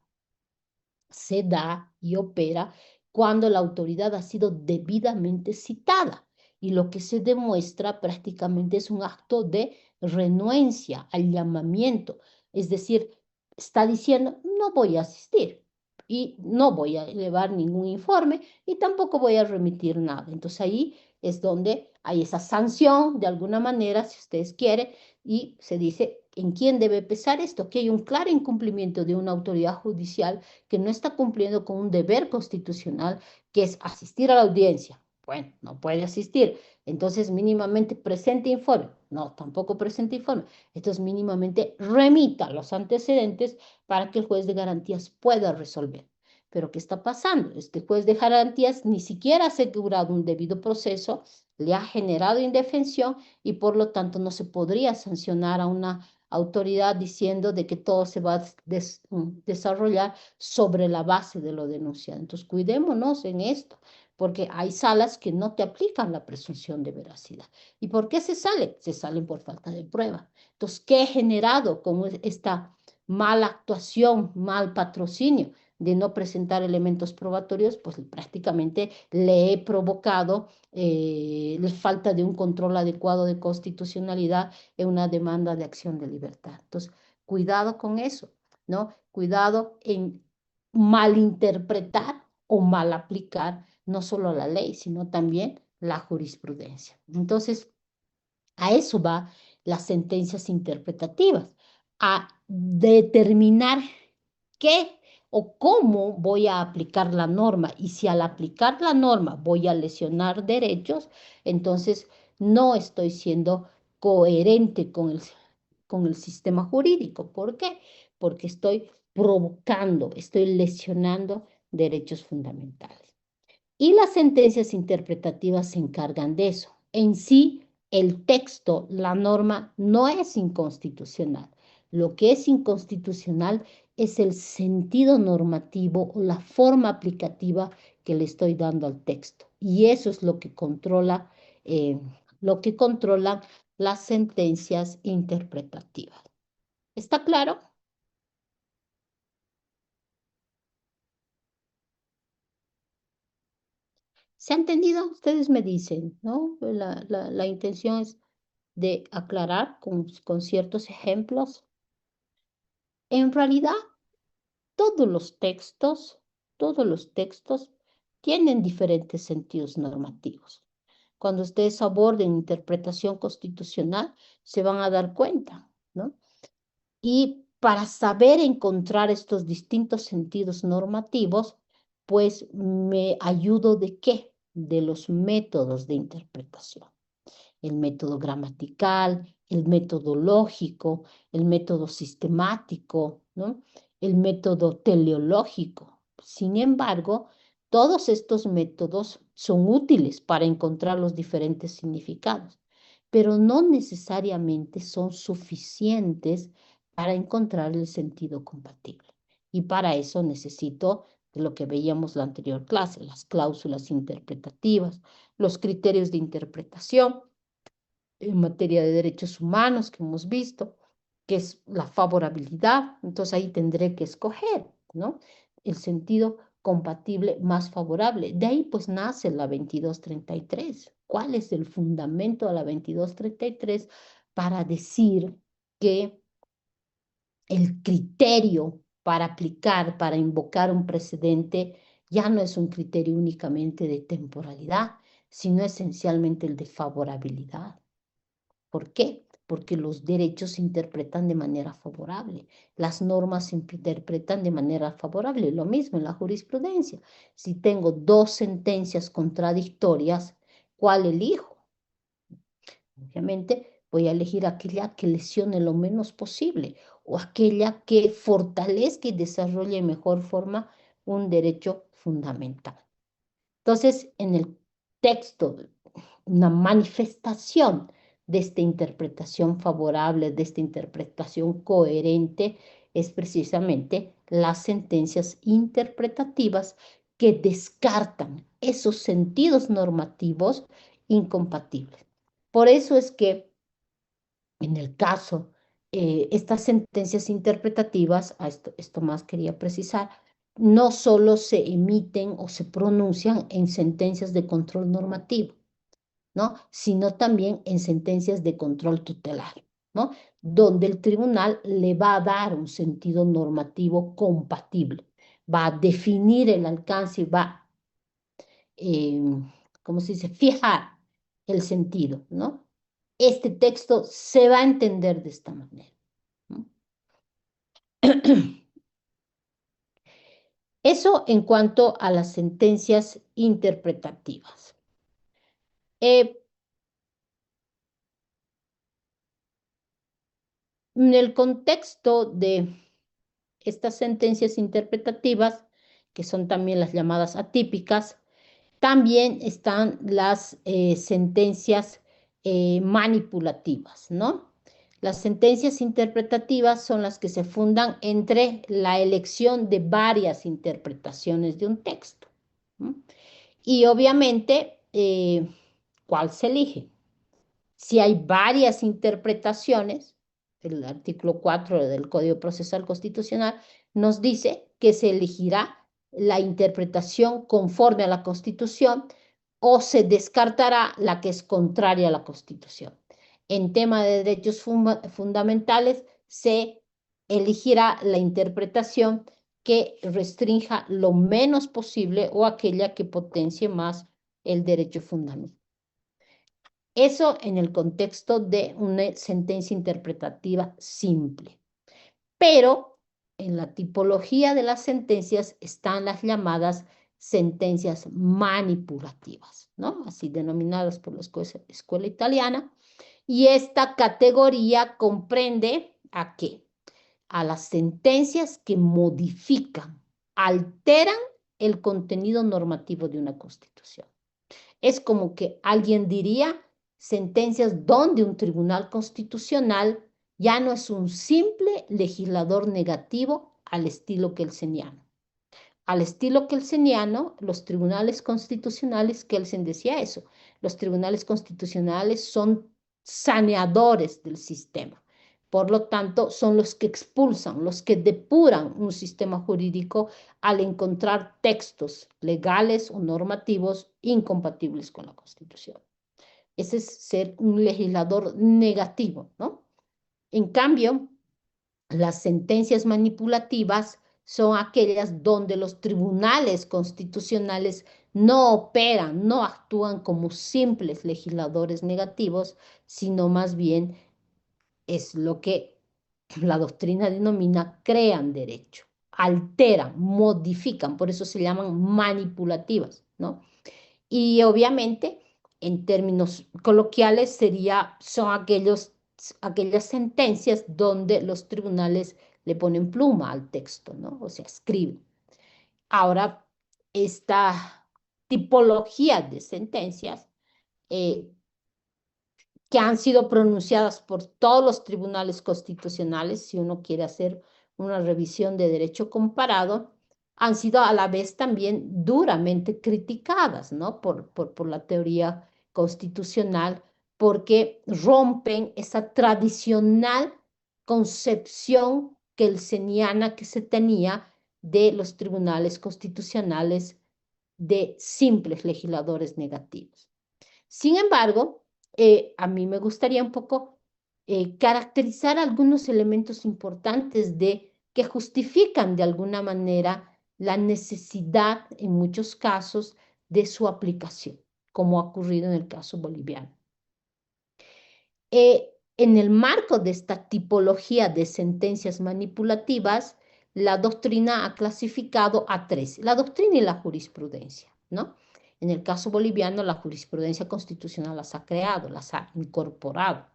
se da y opera cuando la autoridad ha sido debidamente citada. Y lo que se demuestra prácticamente es un acto de renuencia al llamamiento. Es decir, está diciendo, no voy a asistir y no voy a elevar ningún informe y tampoco voy a remitir nada. Entonces ahí es donde hay esa sanción, de alguna manera, si ustedes quieren, y se dice en quién debe pesar esto, que hay un claro incumplimiento de una autoridad judicial que no está cumpliendo con un deber constitucional, que es asistir a la audiencia. Bueno, no puede asistir. Entonces, mínimamente presente informe. No, tampoco presente informe. Entonces, mínimamente remita los antecedentes para que el juez de garantías pueda resolver. Pero, ¿qué está pasando? Este juez de garantías ni siquiera ha asegurado un debido proceso, le ha generado indefensión y por lo tanto no se podría sancionar a una autoridad diciendo de que todo se va a desarrollar sobre la base de lo denunciado. Entonces, cuidémonos en esto, porque hay salas que no te aplican la presunción de veracidad. ¿Y por qué se salen? Se salen por falta de prueba. Entonces, ¿qué he generado con esta mala actuación, mal patrocinio de no presentar elementos probatorios? Pues prácticamente le he provocado la falta de un control adecuado de constitucionalidad en una demanda de acción de libertad. Entonces, cuidado con eso, ¿no? Cuidado en malinterpretar o mal aplicar no solo la ley, sino también la jurisprudencia. Entonces, a eso va las sentencias interpretativas, a determinar qué o cómo voy a aplicar la norma. Y si al aplicar la norma voy a lesionar derechos, entonces no estoy siendo coherente con el sistema jurídico. ¿Por qué? Porque estoy provocando, estoy lesionando derechos fundamentales. Y las sentencias interpretativas se encargan de eso. En sí, el texto, la norma, no es inconstitucional. Lo que es inconstitucional es el sentido normativo o la forma aplicativa que le estoy dando al texto. Y eso es lo que controlan las sentencias interpretativas. ¿Está claro? ¿Se ha entendido? Ustedes me dicen, ¿no? La intención es de aclarar con ciertos ejemplos. En realidad, todos los textos tienen diferentes sentidos normativos. Cuando ustedes aborden interpretación constitucional, se van a dar cuenta, ¿no? Y para saber encontrar estos distintos sentidos normativos, pues me ayudo ¿de qué? De los métodos de interpretación. El método gramatical, el método lógico, el método sistemático, ¿no? El método teleológico. Sin embargo, todos estos métodos son útiles para encontrar los diferentes significados, pero no necesariamente son suficientes para encontrar el sentido compatible. Y para eso necesito de lo que veíamos la anterior clase, las cláusulas interpretativas, los criterios de interpretación en materia de derechos humanos que hemos visto, que es la favorabilidad. Entonces ahí tendré que escoger, ¿no? El sentido compatible más favorable. De ahí pues nace la 2233. ¿Cuál es el fundamento de la 2233 para decir que el criterio para aplicar, para invocar un precedente, ya no es un criterio únicamente de temporalidad, sino esencialmente el de favorabilidad? ¿Por qué? Porque los derechos se interpretan de manera favorable, las normas se interpretan de manera favorable. Lo mismo en la jurisprudencia. Si tengo dos sentencias contradictorias, ¿cuál elijo? Obviamente voy a elegir aquella que lesione lo menos posible o aquella que fortalezca y desarrolle de mejor forma un derecho fundamental. Entonces, en el texto, una manifestación de esta interpretación favorable, de esta interpretación coherente, es precisamente las sentencias interpretativas que descartan esos sentidos normativos incompatibles. Por eso es que en el caso, estas sentencias interpretativas, esto más quería precisar, no solo se emiten o se pronuncian en sentencias de control normativo, ¿no? Sino también en sentencias de control tutelar, ¿no? Donde el tribunal le va a dar un sentido normativo compatible, va a definir el alcance y va, eh, ¿cómo se dice?, fijar el sentido, ¿no? Este texto se va a entender de esta manera, ¿no? Eso en cuanto a las sentencias interpretativas. En el contexto de estas sentencias interpretativas, que son también las llamadas atípicas, también están las sentencias manipulativas, ¿no? Las sentencias interpretativas son las que se fundan entre la elección de varias interpretaciones de un texto, ¿no? Y obviamente, ¿cuál se elige? Si hay varias interpretaciones, el artículo 4 del Código Procesal Constitucional nos dice que se elegirá la interpretación conforme a la Constitución o se descartará la que es contraria a la Constitución. En tema de derechos fundamentales, se elegirá la interpretación que restrinja lo menos posible o aquella que potencie más el derecho fundamental. Eso en el contexto de una sentencia interpretativa simple. Pero en la tipología de las sentencias están las llamadas sentencias manipulativas, ¿no? Así denominadas por la escuela italiana. Y esta categoría comprende ¿a qué? A las sentencias que modifican, alteran el contenido normativo de una constitución. Es como que alguien diría sentencias donde un tribunal constitucional ya no es un simple legislador negativo al estilo kelseniano. Al estilo kelseniano, los tribunales constitucionales, Kelsen decía eso, los tribunales constitucionales son saneadores del sistema. Por lo tanto, son los que expulsan, los que depuran un sistema jurídico al encontrar textos legales o normativos incompatibles con la Constitución. Ese es ser un legislador negativo, ¿no? En cambio, las sentencias manipulativas son aquellas donde los tribunales constitucionales no operan, no actúan como simples legisladores negativos, sino más bien es lo que la doctrina denomina crean derecho, alteran, modifican, por eso se llaman manipulativas, ¿no? Y obviamente, en términos coloquiales, son aquellas sentencias donde los tribunales le ponen pluma al texto, ¿no? O sea, escriben. Ahora, esta tipología de sentencias eh, que han sido pronunciadas por todos los tribunales constitucionales, si uno quiere hacer una revisión de derecho comparado, han sido a la vez también duramente criticadas, ¿no? Por la teoría constitucional, porque rompen esa tradicional concepción que se tenía de los tribunales constitucionales de simples legisladores negativos. Sin embargo, a mí me gustaría un poco caracterizar algunos elementos importantes que justifican de alguna manera la necesidad, en muchos casos, de su aplicación, como ha ocurrido en el caso boliviano. En el marco de esta tipología de sentencias manipulativas, la doctrina ha clasificado a tres, la doctrina y la jurisprudencia, ¿no? En el caso boliviano, la jurisprudencia constitucional las ha creado, las ha incorporado,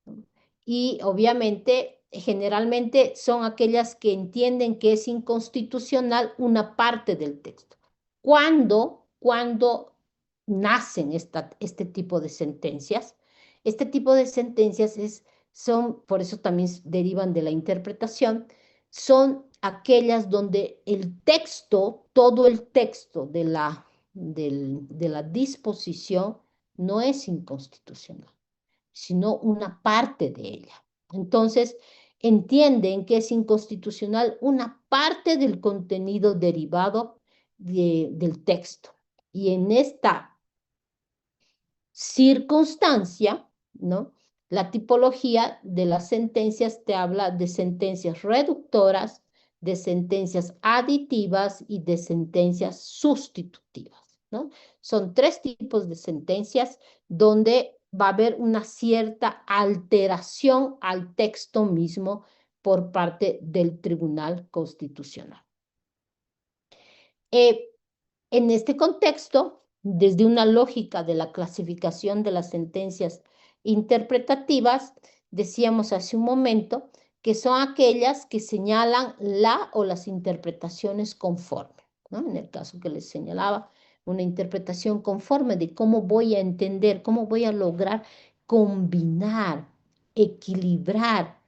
¿no? Y obviamente, generalmente son aquellas que entienden que es inconstitucional una parte del texto. Cuando nacen este tipo de sentencias? Este tipo de sentencias son, por eso también derivan de la interpretación, son aquellas donde el texto, todo el texto de la disposición no es inconstitucional, sino una parte de ella. Entonces, entienden que es inconstitucional una parte del contenido derivado del texto. Y en esta circunstancia, ¿no? La tipología de las sentencias te habla de sentencias reductoras, de sentencias aditivas y de sentencias sustitutivas, ¿no? Son tres tipos de sentencias donde va a haber una cierta alteración al texto mismo por parte del Tribunal Constitucional. En este contexto, desde una lógica de la clasificación de las sentencias interpretativas, decíamos hace un momento que son aquellas que señalan la o las interpretaciones conforme, ¿no? En el caso que les señalaba, una interpretación conforme de cómo voy a entender, cómo voy a lograr combinar, equilibrar,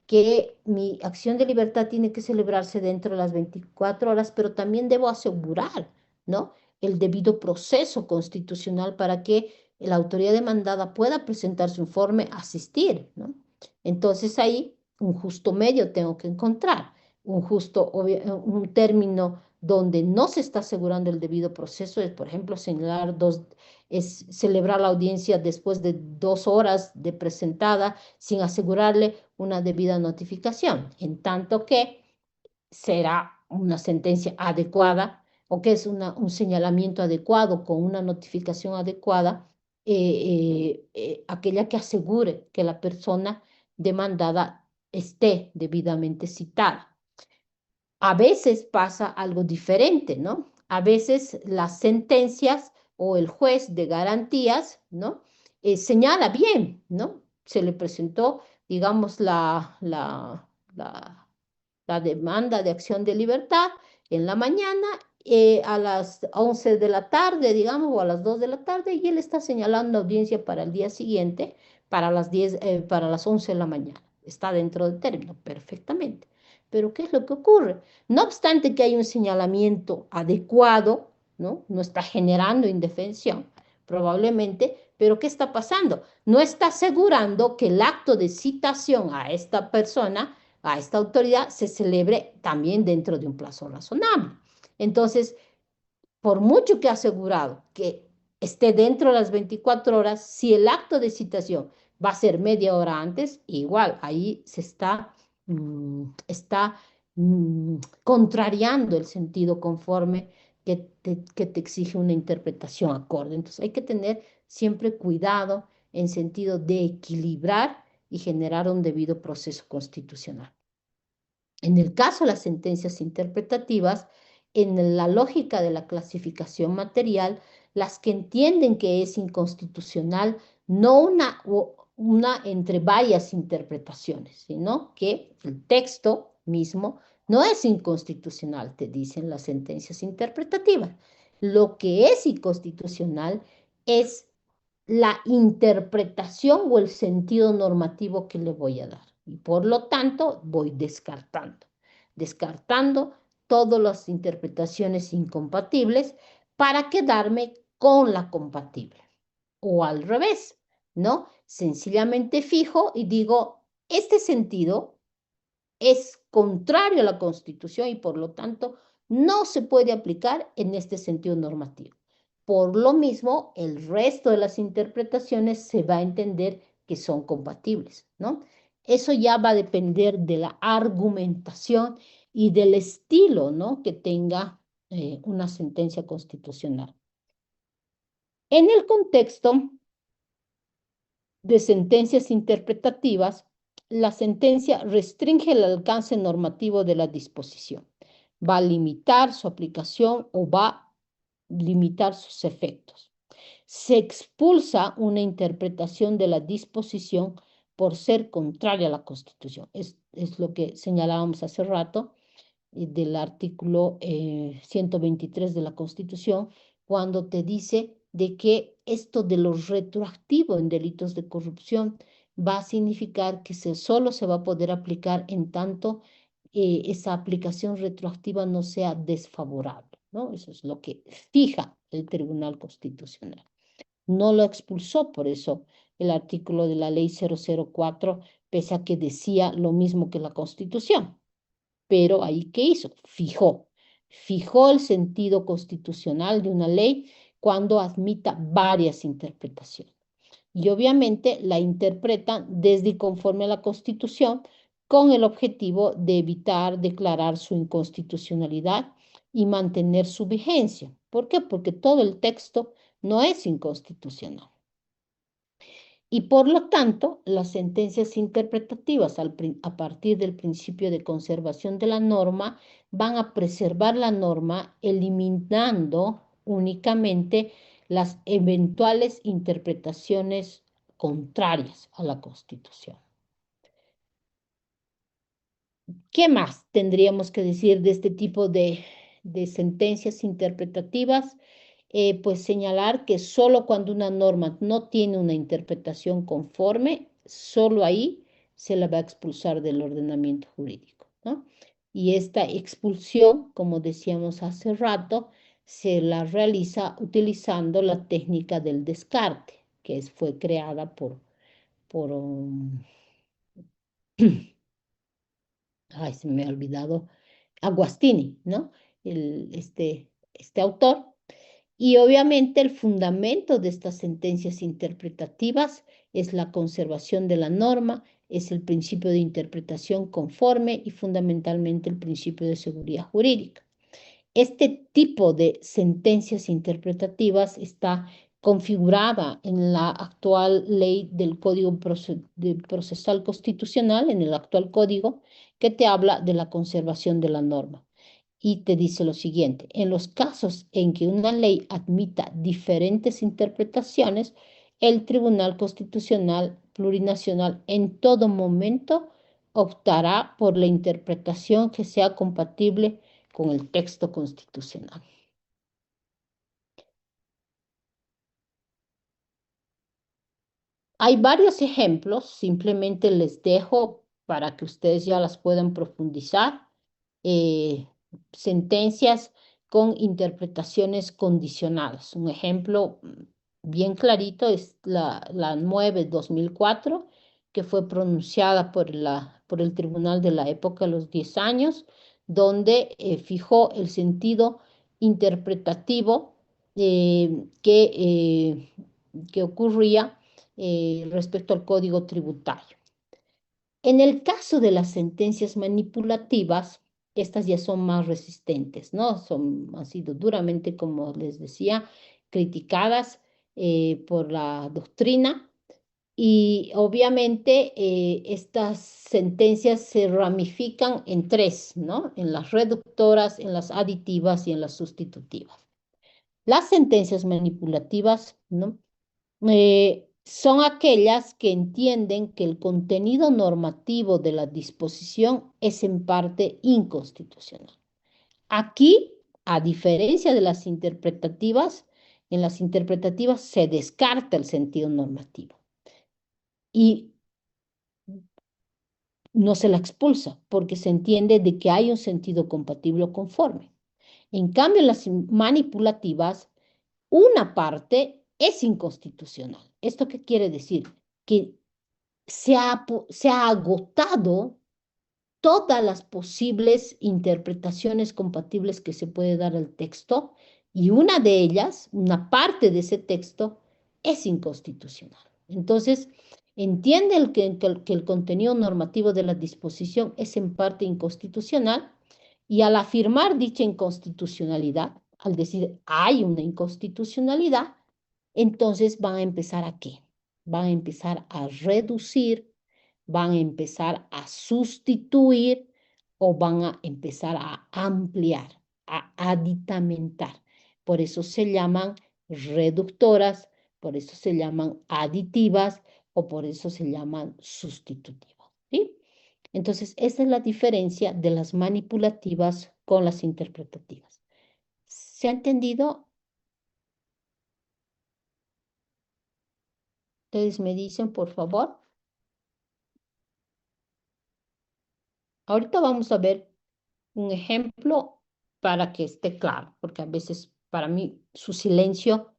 que mi acción de libertad tiene que celebrarse dentro de las 24 horas, pero también debo asegurar, ¿no? El debido proceso constitucional para que la autoridad demandada pueda presentar su informe, asistir, ¿no? Entonces ahí un justo medio tengo que encontrar, un término donde no se está asegurando el debido proceso es, por ejemplo, es celebrar la audiencia después de 2 horas de presentada sin asegurarle una debida notificación, en tanto que será una sentencia adecuada o que es un señalamiento adecuado con una notificación adecuada, aquella que asegure que la persona demandada esté debidamente citada. A veces pasa algo diferente, ¿no? A veces las sentencias o el juez de garantías, ¿no? Señala bien, ¿no? Se le presentó, digamos, la demanda de acción de libertad en la mañana, a las 11 de la tarde, digamos, o a las 2 de la tarde, y él está señalando audiencia para el día siguiente, para las 11 de la mañana. Está dentro del término, perfectamente. Pero ¿qué es lo que ocurre? No obstante que hay un señalamiento adecuado, ¿no? No está generando indefensión, probablemente, pero ¿qué está pasando? No está asegurando que el acto de citación a esta persona, a esta autoridad, se celebre también dentro de un plazo razonable. Entonces, por mucho que ha asegurado que esté dentro de las 24 horas, si el acto de citación va a ser media hora antes, igual ahí se está contrariando el sentido conforme que te exige una interpretación acorde. Entonces hay que tener siempre cuidado en sentido de equilibrar y generar un debido proceso constitucional. En el caso de las sentencias interpretativas, en la lógica de la clasificación material, las que entienden que es inconstitucional, no una entre varias interpretaciones, sino que el texto mismo no es inconstitucional, te dicen las sentencias interpretativas. Lo que es inconstitucional es la interpretación o el sentido normativo que le voy a dar. Y por lo tanto, voy descartando todas las interpretaciones incompatibles para quedarme con la compatible. O al revés, ¿no? Sencillamente fijo y digo, este sentido es contrario a la Constitución y por lo tanto no se puede aplicar en este sentido normativo. Por lo mismo, el resto de las interpretaciones se va a entender que son compatibles, ¿no? Eso ya va a depender de la argumentación y del estilo, ¿no?, que tenga una sentencia constitucional. En el contexto de sentencias interpretativas, la sentencia restringe el alcance normativo de la disposición. Va a limitar su aplicación o va a limitar sus efectos. Se expulsa una interpretación de la disposición por ser contraria a la Constitución. Es lo que señalábamos hace rato del artículo 123 de la Constitución, cuando te dice de que esto de lo retroactivo en delitos de corrupción va a significar que solo se va a poder aplicar en tanto esa aplicación retroactiva no sea desfavorable, ¿no? Eso es lo que fija el Tribunal Constitucional. No lo expulsó, por eso el artículo de la ley 004, pese a que decía lo mismo que la Constitución. Pero ahí, ¿qué hizo? Fijó el sentido constitucional de una ley cuando admita varias interpretaciones. Y obviamente la interpretan desde y conforme a la Constitución con el objetivo de evitar declarar su inconstitucionalidad y mantener su vigencia. ¿Por qué? Porque todo el texto no es inconstitucional. Y por lo tanto, las sentencias interpretativas a partir del principio de conservación de la norma van a preservar la norma eliminando únicamente las eventuales interpretaciones contrarias a la Constitución. ¿Qué más tendríamos que decir de este tipo de sentencias interpretativas? Pues señalar que solo cuando una norma no tiene una interpretación conforme, solo ahí se la va a expulsar del ordenamiento jurídico, ¿no? Y esta expulsión, como decíamos hace rato, se la realiza utilizando la técnica del descarte, que fue creada por ay, se me ha olvidado, Aguastini, ¿no? Este autor. Y obviamente el fundamento de estas sentencias interpretativas es la conservación de la norma, es el principio de interpretación conforme y fundamentalmente el principio de seguridad jurídica. Este tipo de sentencias interpretativas está configurada en la actual ley del Código Procesal Constitucional, en el actual código, que te habla de la conservación de la norma. Y te dice lo siguiente: en los casos en que una ley admita diferentes interpretaciones, el Tribunal Constitucional Plurinacional en todo momento optará por la interpretación que sea compatible con el texto constitucional. Hay varios ejemplos, simplemente les dejo para que ustedes ya las puedan profundizar. Sentencias con interpretaciones condicionadas. Un ejemplo bien clarito es la 9/2004, que fue pronunciada por el tribunal de la época, los 10 años, donde fijó el sentido interpretativo que ocurría respecto al Código Tributario. En el caso de las sentencias manipulativas, estas ya son más resistentes, ¿no? Han sido duramente, como les decía, criticadas por la doctrina y obviamente estas sentencias se ramifican en tres, ¿no? En las reductoras, en las aditivas y en las sustitutivas. Las sentencias manipulativas, ¿no? Son aquellas que entienden que el contenido normativo de la disposición es en parte inconstitucional. Aquí, a diferencia de las interpretativas, en las interpretativas se descarta el sentido normativo y no se la expulsa porque se entiende de que hay un sentido compatible o conforme. En cambio, en las manipulativas, una parte es inconstitucional. ¿Esto qué quiere decir? Que se ha agotado todas las posibles interpretaciones compatibles que se puede dar al texto y una de ellas, una parte de ese texto, es inconstitucional. Entonces, entiende que el contenido normativo de la disposición es en parte inconstitucional y al afirmar dicha inconstitucionalidad, al decir hay una inconstitucionalidad, entonces van a empezar ¿a qué? Van a empezar a reducir, van a empezar a sustituir o van a empezar a ampliar, a aditamentar. Por eso se llaman reductoras, por eso se llaman aditivas o por eso se llaman sustitutivas. ¿Sí? Entonces, esa es la diferencia de las manipulativas con las interpretativas. ¿Se ha entendido? Ustedes me dicen, por favor. Ahorita vamos a ver un ejemplo para que esté claro, porque a veces para mí su silencio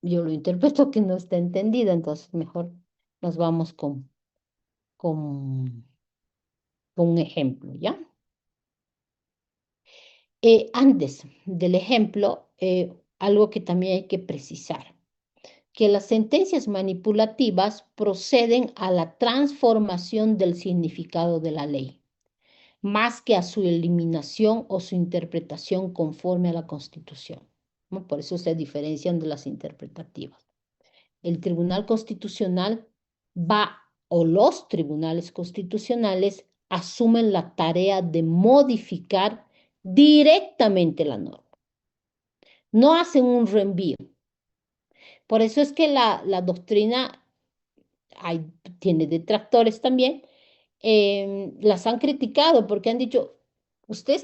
yo lo interpreto que no está entendido, entonces mejor nos vamos con, con un ejemplo, ¿ya? Antes del ejemplo, algo que también hay que precisar, que las sentencias manipulativas proceden a la transformación del significado de la ley, más que a su eliminación o su interpretación conforme a la Constitución, ¿no? Por eso se diferencian de las interpretativas. El Tribunal Constitucional o los tribunales constitucionales asumen la tarea de modificar directamente la norma. No hacen un reenvío. Por eso es que la doctrina tiene detractores también, las han criticado porque han dicho, usted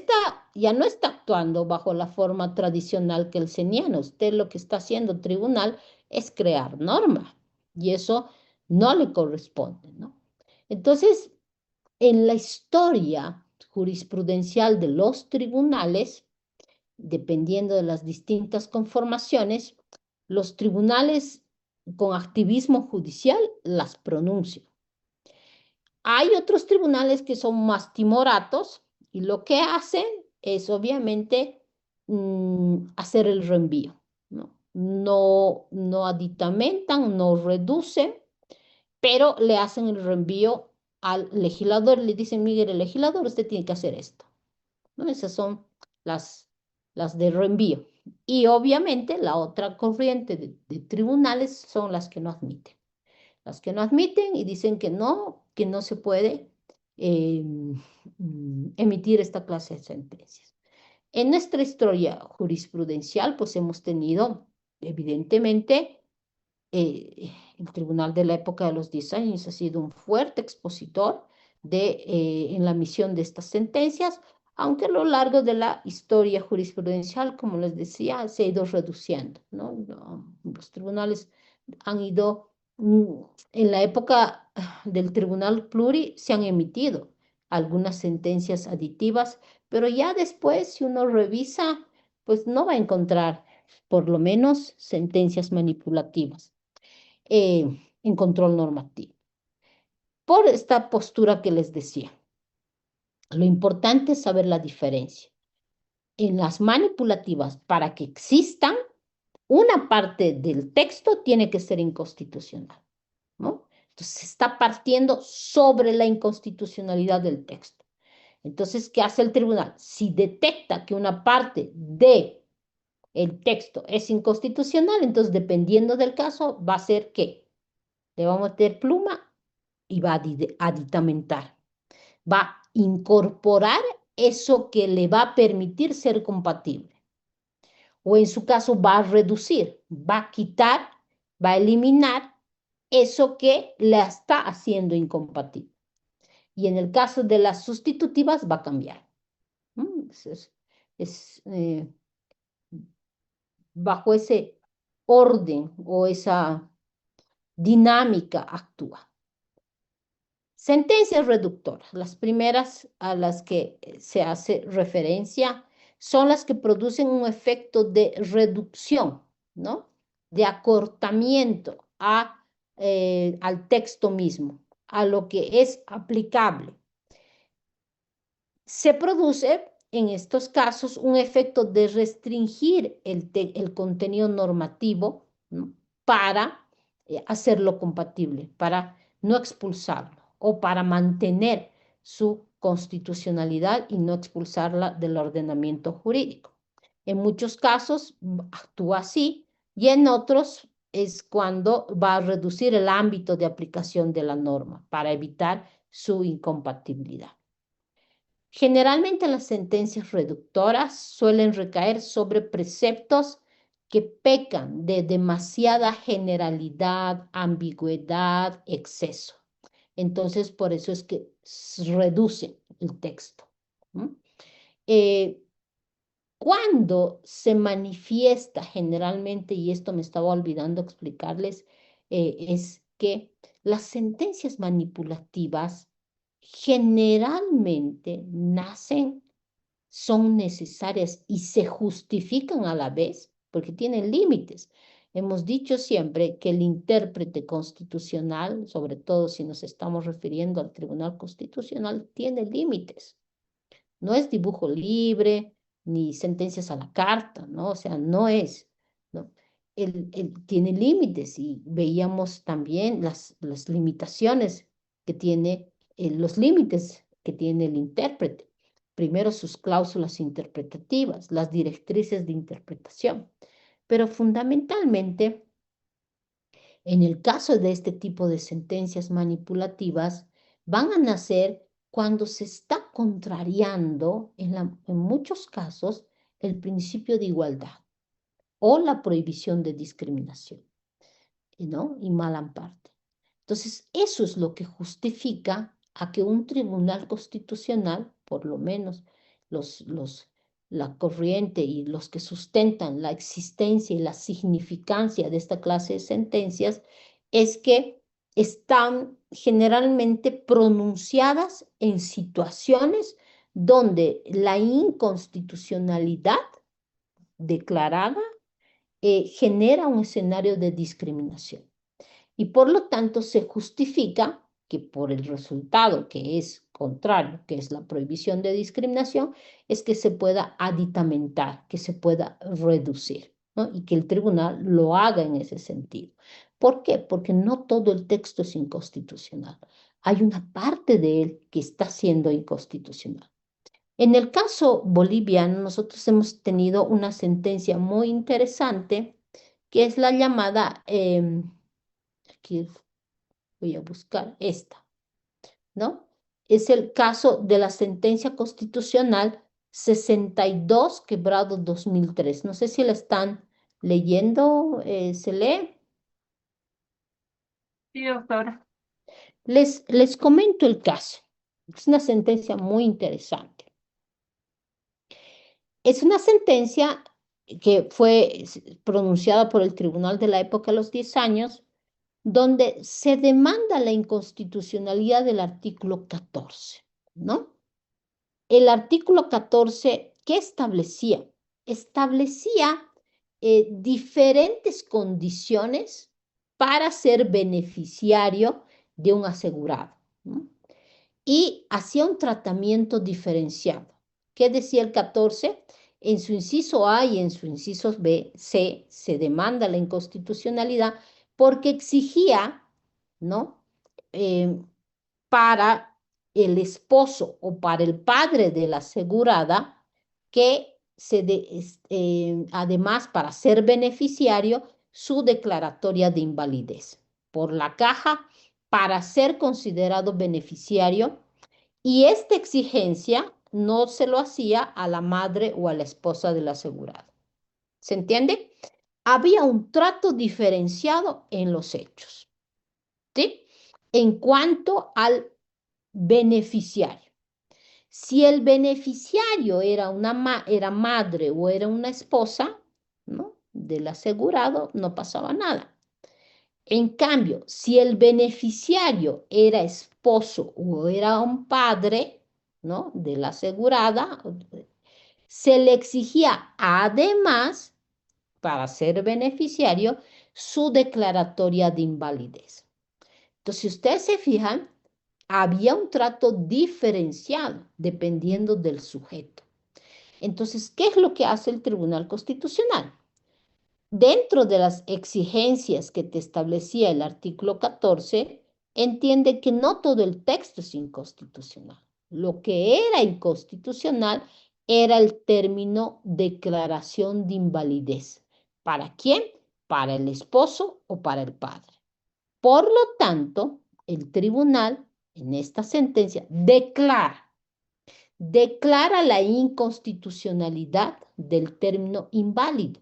ya no está actuando bajo la forma tradicional kelseniana, usted lo que está haciendo tribunal es crear norma y eso no le corresponde, ¿no? Entonces, en la historia jurisprudencial de los tribunales, dependiendo de las distintas conformaciones, los tribunales con activismo judicial las pronuncian. Hay otros tribunales que son más timoratos y lo que hacen es obviamente hacer el reenvío, ¿no? No aditamentan, no reducen, pero le hacen el reenvío al legislador, le dicen, mire, el legislador, usted tiene que hacer esto, ¿no? Esas son las de reenvío. Y obviamente la otra corriente de tribunales son las que no admiten. Las que no admiten y dicen que no se puede emitir esta clase de sentencias. En nuestra historia jurisprudencial, pues hemos tenido, evidentemente, el tribunal de la época de los 10 años ha sido un fuerte expositor en la emisión de estas sentencias, aunque a lo largo de la historia jurisprudencial, como les decía, se ha ido reduciendo, ¿no? Los tribunales han ido, en la época del tribunal pluri se han emitido algunas sentencias aditivas, pero ya después, si uno revisa, pues no va a encontrar por lo menos sentencias manipulativas en control normativo. Por esta postura que les decía, lo importante es saber la diferencia. En las manipulativas, para que existan, una parte del texto tiene que ser inconstitucional, ¿no? Entonces se está partiendo sobre la inconstitucionalidad del texto. Entonces, ¿qué hace el tribunal? Si detecta que una parte de el texto es inconstitucional, entonces dependiendo del caso va a ser que le va a meter pluma y va a aditamentar, va a incorporar eso que le va a permitir ser compatible. O en su caso va a reducir, va a quitar, va a eliminar eso que la está haciendo incompatible. Y en el caso de las sustitutivas va a cambiar. Es, bajo ese orden o esa dinámica actúa. Sentencias reductoras, las primeras a las que se hace referencia son las que producen un efecto de reducción, ¿no? De acortamiento al texto mismo, a lo que es aplicable. Se produce en estos casos un efecto de restringir el contenido normativo, ¿no? Para hacerlo compatible, para no expulsarlo o para mantener su constitucionalidad y no expulsarla del ordenamiento jurídico. En muchos casos actúa así y en otros es cuando va a reducir el ámbito de aplicación de la norma para evitar su incompatibilidad. Generalmente las sentencias reductoras suelen recaer sobre preceptos que pecan de demasiada generalidad, ambigüedad, exceso. Entonces, por eso es que reducen el texto. Cuando se manifiesta generalmente, y esto me estaba olvidando explicarles, es que las sentencias manipulativas generalmente nacen, son necesarias y se justifican a la vez porque tienen límites. Hemos dicho siempre que el intérprete constitucional, sobre todo si nos estamos refiriendo al Tribunal Constitucional, tiene límites. No es dibujo libre ni sentencias a la carta, ¿no? O sea, no es, ¿no? Él tiene límites y veíamos también las limitaciones que tiene, los límites que tiene el intérprete. Primero sus cláusulas interpretativas, las directrices de interpretación. Pero fundamentalmente, en el caso de este tipo de sentencias manipulativas, van a nacer cuando se está contrariando, en muchos casos, el principio de igualdad o la prohibición de discriminación, ¿no? Y mal amparte. Entonces, eso es lo que justifica a que un tribunal constitucional, por lo menos la corriente y los que sustentan la existencia y la significancia de esta clase de sentencias, es que están generalmente pronunciadas en situaciones donde la inconstitucionalidad declarada genera un escenario de discriminación. Y por lo tanto se justifica que por el resultado que es contrario, que es la prohibición de discriminación, es que se pueda aditamentar, que se pueda reducir, ¿no? Y que el tribunal lo haga en ese sentido. ¿Por qué? Porque no todo el texto es inconstitucional. Hay una parte de él que está siendo inconstitucional. En el caso boliviano, nosotros hemos tenido una sentencia muy interesante, que es la llamada, aquí voy a buscar esta, ¿no? Es el caso de la sentencia constitucional 62, quebrado 2003. No sé si la están leyendo, ¿se lee? Sí, doctora. Les comento el caso. Es una sentencia muy interesante. Es una sentencia que fue pronunciada por el tribunal de la época a los 10 años, donde se demanda la inconstitucionalidad del artículo 14, ¿no? El artículo 14, ¿qué establecía? Establecía diferentes condiciones para ser beneficiario de un asegurado, ¿no? Y hacía un tratamiento diferenciado. ¿Qué decía el 14? En su inciso A y en su inciso B, C, se demanda la inconstitucionalidad porque exigía, ¿no? Para el esposo o para el padre de la asegurada, que además para ser beneficiario, su declaratoria de invalidez por la caja para ser considerado beneficiario, y esta exigencia no se lo hacía a la madre o a la esposa del asegurado. ¿Se entiende? Había un trato diferenciado en los hechos, ¿sí? En cuanto al beneficiario. Si el beneficiario era madre o era una esposa, ¿no?, del asegurado, no pasaba nada. En cambio, si el beneficiario era esposo o era un padre, ¿no?, de la asegurada, se le exigía además, para ser beneficiario, su declaratoria de invalidez. Entonces, si ustedes se fijan, había un trato diferenciado dependiendo del sujeto. Entonces, ¿qué es lo que hace el Tribunal Constitucional? Dentro de las exigencias que te establecía el artículo 14, entiende que no todo el texto es inconstitucional. Lo que era inconstitucional era el término declaración de invalidez. ¿Para quién? Para el esposo o para el padre. Por lo tanto, el tribunal en esta sentencia declara la inconstitucionalidad del término inválido.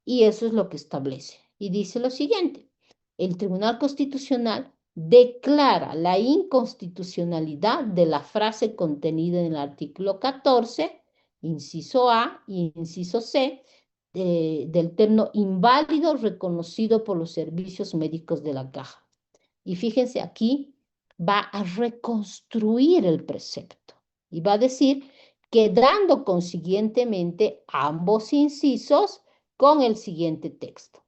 Y eso es lo que establece. Y dice lo siguiente: el Tribunal Constitucional declara la inconstitucionalidad de la frase contenida en el artículo 14, inciso A y inciso C, del término inválido reconocido por los servicios médicos de la caja. Y fíjense, aquí va a reconstruir el precepto y va a decir, quedando consiguientemente ambos incisos con el siguiente texto: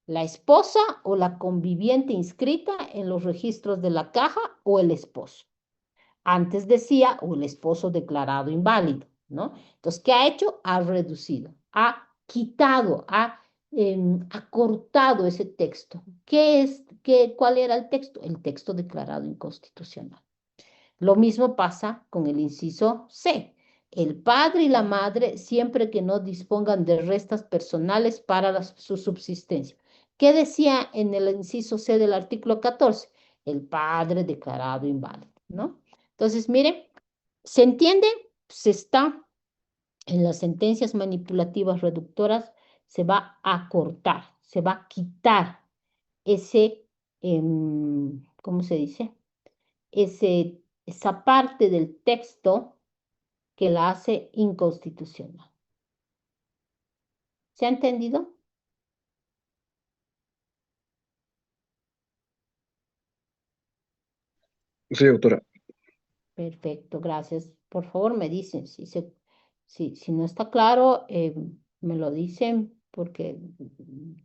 la esposa o la conviviente inscrita en los registros de la caja o el esposo. Antes decía, o el esposo declarado inválido, ¿no? Entonces, ¿qué ha hecho? Ha reducido, ha quitado, ha acortado ese texto. ¿Cuál era el texto? El texto declarado inconstitucional. Lo mismo pasa con el inciso C. El padre y la madre, siempre que no dispongan de restas personales para su subsistencia. ¿Qué decía en el inciso C del artículo 14? El padre declarado inválido, ¿no? Entonces, miren, ¿se entiende? Se está en las sentencias manipulativas reductoras, se va a cortar, se va a quitar ese, ¿cómo se dice? Esa parte del texto que la hace inconstitucional. ¿Se ha entendido? Sí, autora. Perfecto, gracias. Por favor, me dicen si no está claro, me lo dicen porque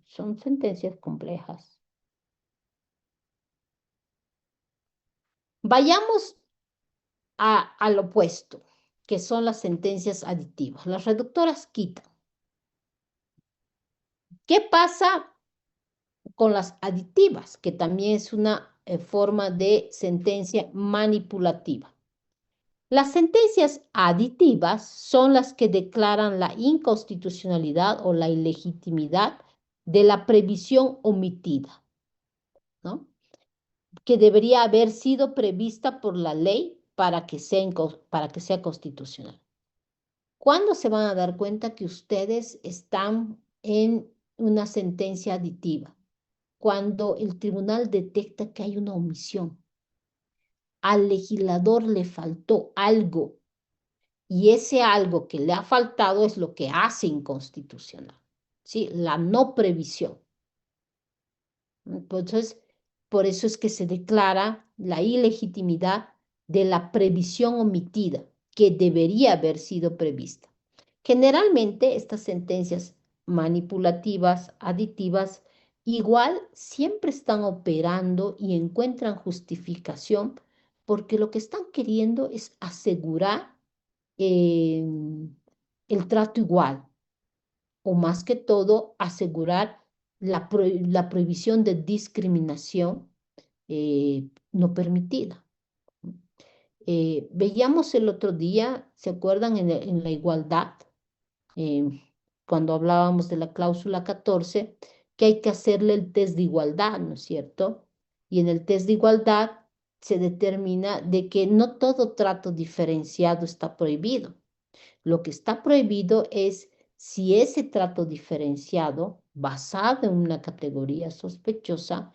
son sentencias complejas. Vayamos al opuesto, que son las sentencias aditivas. Las reductoras quitan. ¿Qué pasa con las aditivas? Que también es una forma de sentencia manipulativa. Las sentencias aditivas son las que declaran la inconstitucionalidad o la ilegitimidad de la previsión omitida, ¿no?, que debería haber sido prevista por la ley para que sea constitucional. ¿Cuándo se van a dar cuenta que ustedes están en una sentencia aditiva? Cuando el tribunal detecta que hay una omisión. Al legislador le faltó algo, y ese algo que le ha faltado es lo que hace inconstitucional, ¿sí? La no previsión. Entonces, por eso es que se declara la ilegitimidad de la previsión omitida, que debería haber sido prevista. Generalmente, estas sentencias manipulativas, aditivas, igual siempre están operando y encuentran justificación porque lo que están queriendo es asegurar el trato igual, o más que todo asegurar la prohibición de discriminación no permitida. Veíamos el otro día, ¿se acuerdan en la igualdad? eh, Cuando hablábamos de la cláusula 14, que hay que hacerle el test de igualdad, ¿no es cierto? Y en el test de igualdad se determina de que no todo trato diferenciado está prohibido. Lo que está prohibido es si ese trato diferenciado, basado en una categoría sospechosa,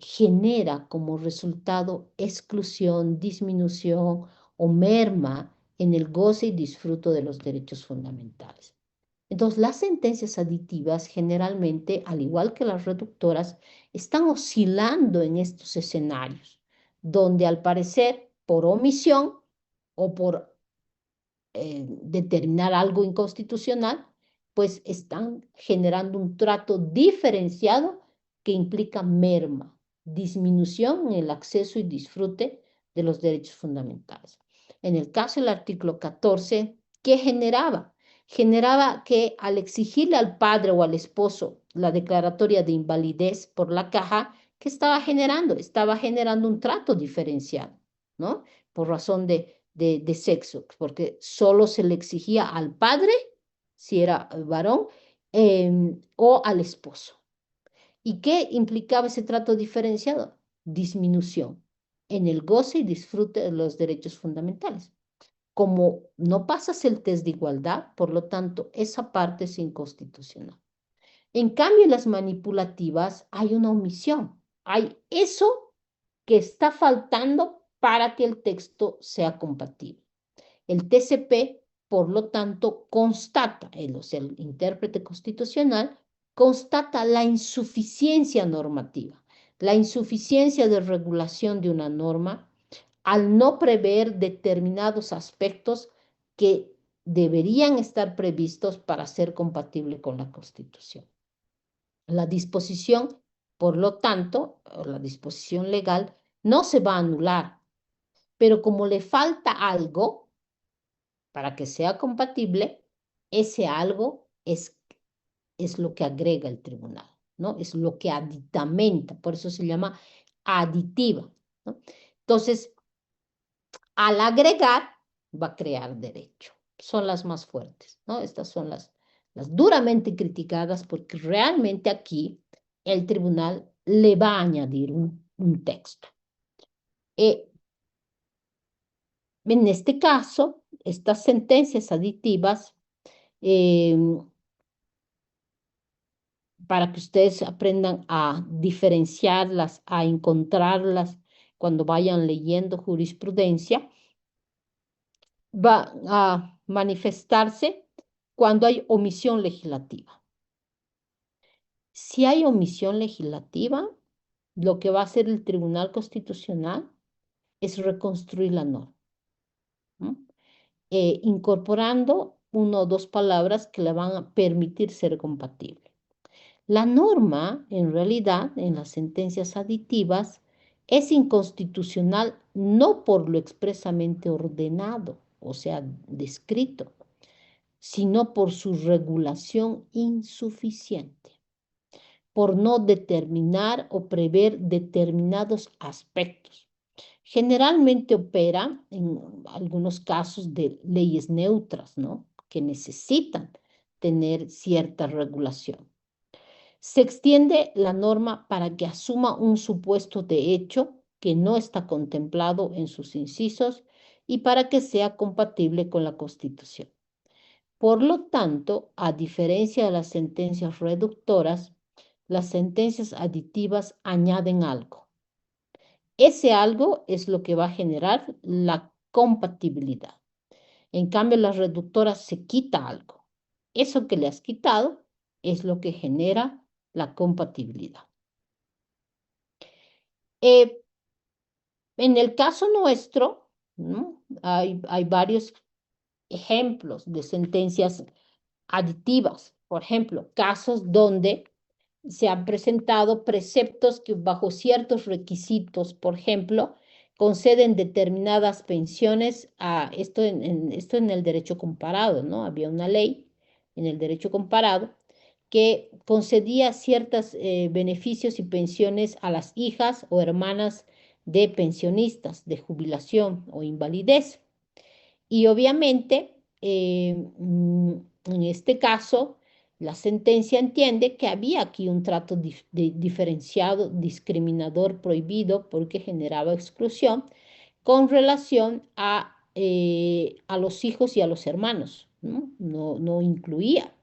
genera como resultado exclusión, disminución o merma en el goce y disfruto de los derechos fundamentales. Entonces, las sentencias aditivas generalmente, al igual que las reductoras, están oscilando en estos escenarios, donde al parecer, por omisión o por determinar algo inconstitucional, pues están generando un trato diferenciado que implica merma, disminución en el acceso y disfrute de los derechos fundamentales. En el caso del artículo 14, ¿qué generaba? Generaba que al exigirle al padre o al esposo la declaratoria de invalidez por la caja, ¿qué estaba generando? Estaba generando un trato diferenciado, ¿no? Por razón de sexo, porque solo se le exigía al padre, si era varón, o al esposo. ¿Y qué implicaba ese trato diferenciado? Disminución en el goce y disfrute de los derechos fundamentales. Como no pasas el test de igualdad, por lo tanto, esa parte es inconstitucional. En cambio, en las manipulativas hay una omisión. Hay eso que está faltando para que el texto sea compatible. El TCP, por lo tanto, constata, o sea, el intérprete constitucional, constata la insuficiencia normativa, la insuficiencia de regulación de una norma al no prever determinados aspectos que deberían estar previstos para ser compatible con la Constitución. La disposición, por lo tanto, la disposición legal no se va a anular, pero como le falta algo, para que sea compatible, ese algo es lo que agrega el tribunal, ¿no? Es lo que aditamenta, por eso se llama aditiva, ¿no? Entonces, al agregar, va a crear derecho. Son las más fuertes, ¿no? Estas son las duramente criticadas porque realmente aquí el tribunal le va a añadir un texto. En este caso, estas sentencias aditivas, eh, para que ustedes aprendan a diferenciarlas, a encontrarlas cuando vayan leyendo jurisprudencia, va a manifestarse cuando hay omisión legislativa. Si hay omisión legislativa, lo que va a hacer el Tribunal Constitucional es reconstruir la norma, ¿no? Incorporando una o dos palabras que le van a permitir ser compatible. La norma, en realidad, en las sentencias aditivas, es inconstitucional no por lo expresamente ordenado, o sea, descrito, sino por su regulación insuficiente, por no determinar o prever determinados aspectos. Generalmente opera en algunos casos de leyes neutras, ¿no? Que necesitan tener cierta regulación. Se extiende la norma para que asuma un supuesto de hecho que no está contemplado en sus incisos y para que sea compatible con la Constitución. Por lo tanto, a diferencia de las sentencias reductoras, las sentencias aditivas añaden algo. Ese algo es lo que va a generar la compatibilidad. En cambio, las reductoras se quita algo. Eso que le has quitado es lo que genera la compatibilidad. Eh, en el caso nuestro, ¿no? Hay varios ejemplos de sentencias aditivas. Por ejemplo, casos donde se han presentado preceptos que bajo ciertos requisitos, por ejemplo, conceden determinadas pensiones a esto esto en el derecho comparado, ¿no? Había una ley en el derecho comparado que concedía ciertos beneficios y pensiones a las hijas o hermanas de pensionistas, de jubilación o invalidez. Y obviamente, en este caso, la sentencia entiende que había aquí un trato diferenciado, discriminador, prohibido, porque generaba exclusión con relación a los hijos y a los hermanos, ¿no? No incluía,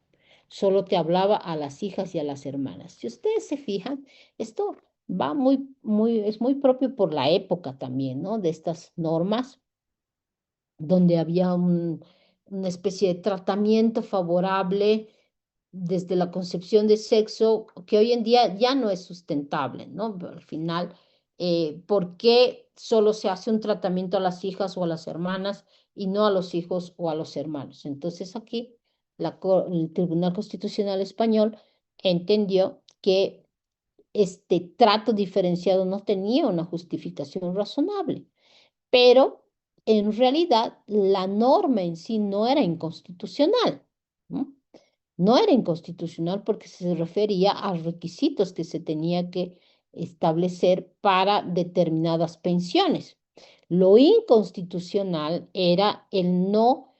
solo te hablaba a las hijas y a las hermanas. Si ustedes se fijan, esto va es muy propio por la época también, ¿no? De estas normas donde había una especie de tratamiento favorable desde la concepción de sexo, que hoy en día ya no es sustentable, ¿no? Pero al final, ¿por qué solo se hace un tratamiento a las hijas o a las hermanas y no a los hijos o a los hermanos? Entonces aquí el Tribunal Constitucional Español entendió que este trato diferenciado no tenía una justificación razonable, pero en realidad la norma en sí no era inconstitucional, ¿no? No era inconstitucional porque se refería a requisitos que se tenía que establecer para determinadas pensiones. Lo inconstitucional era el no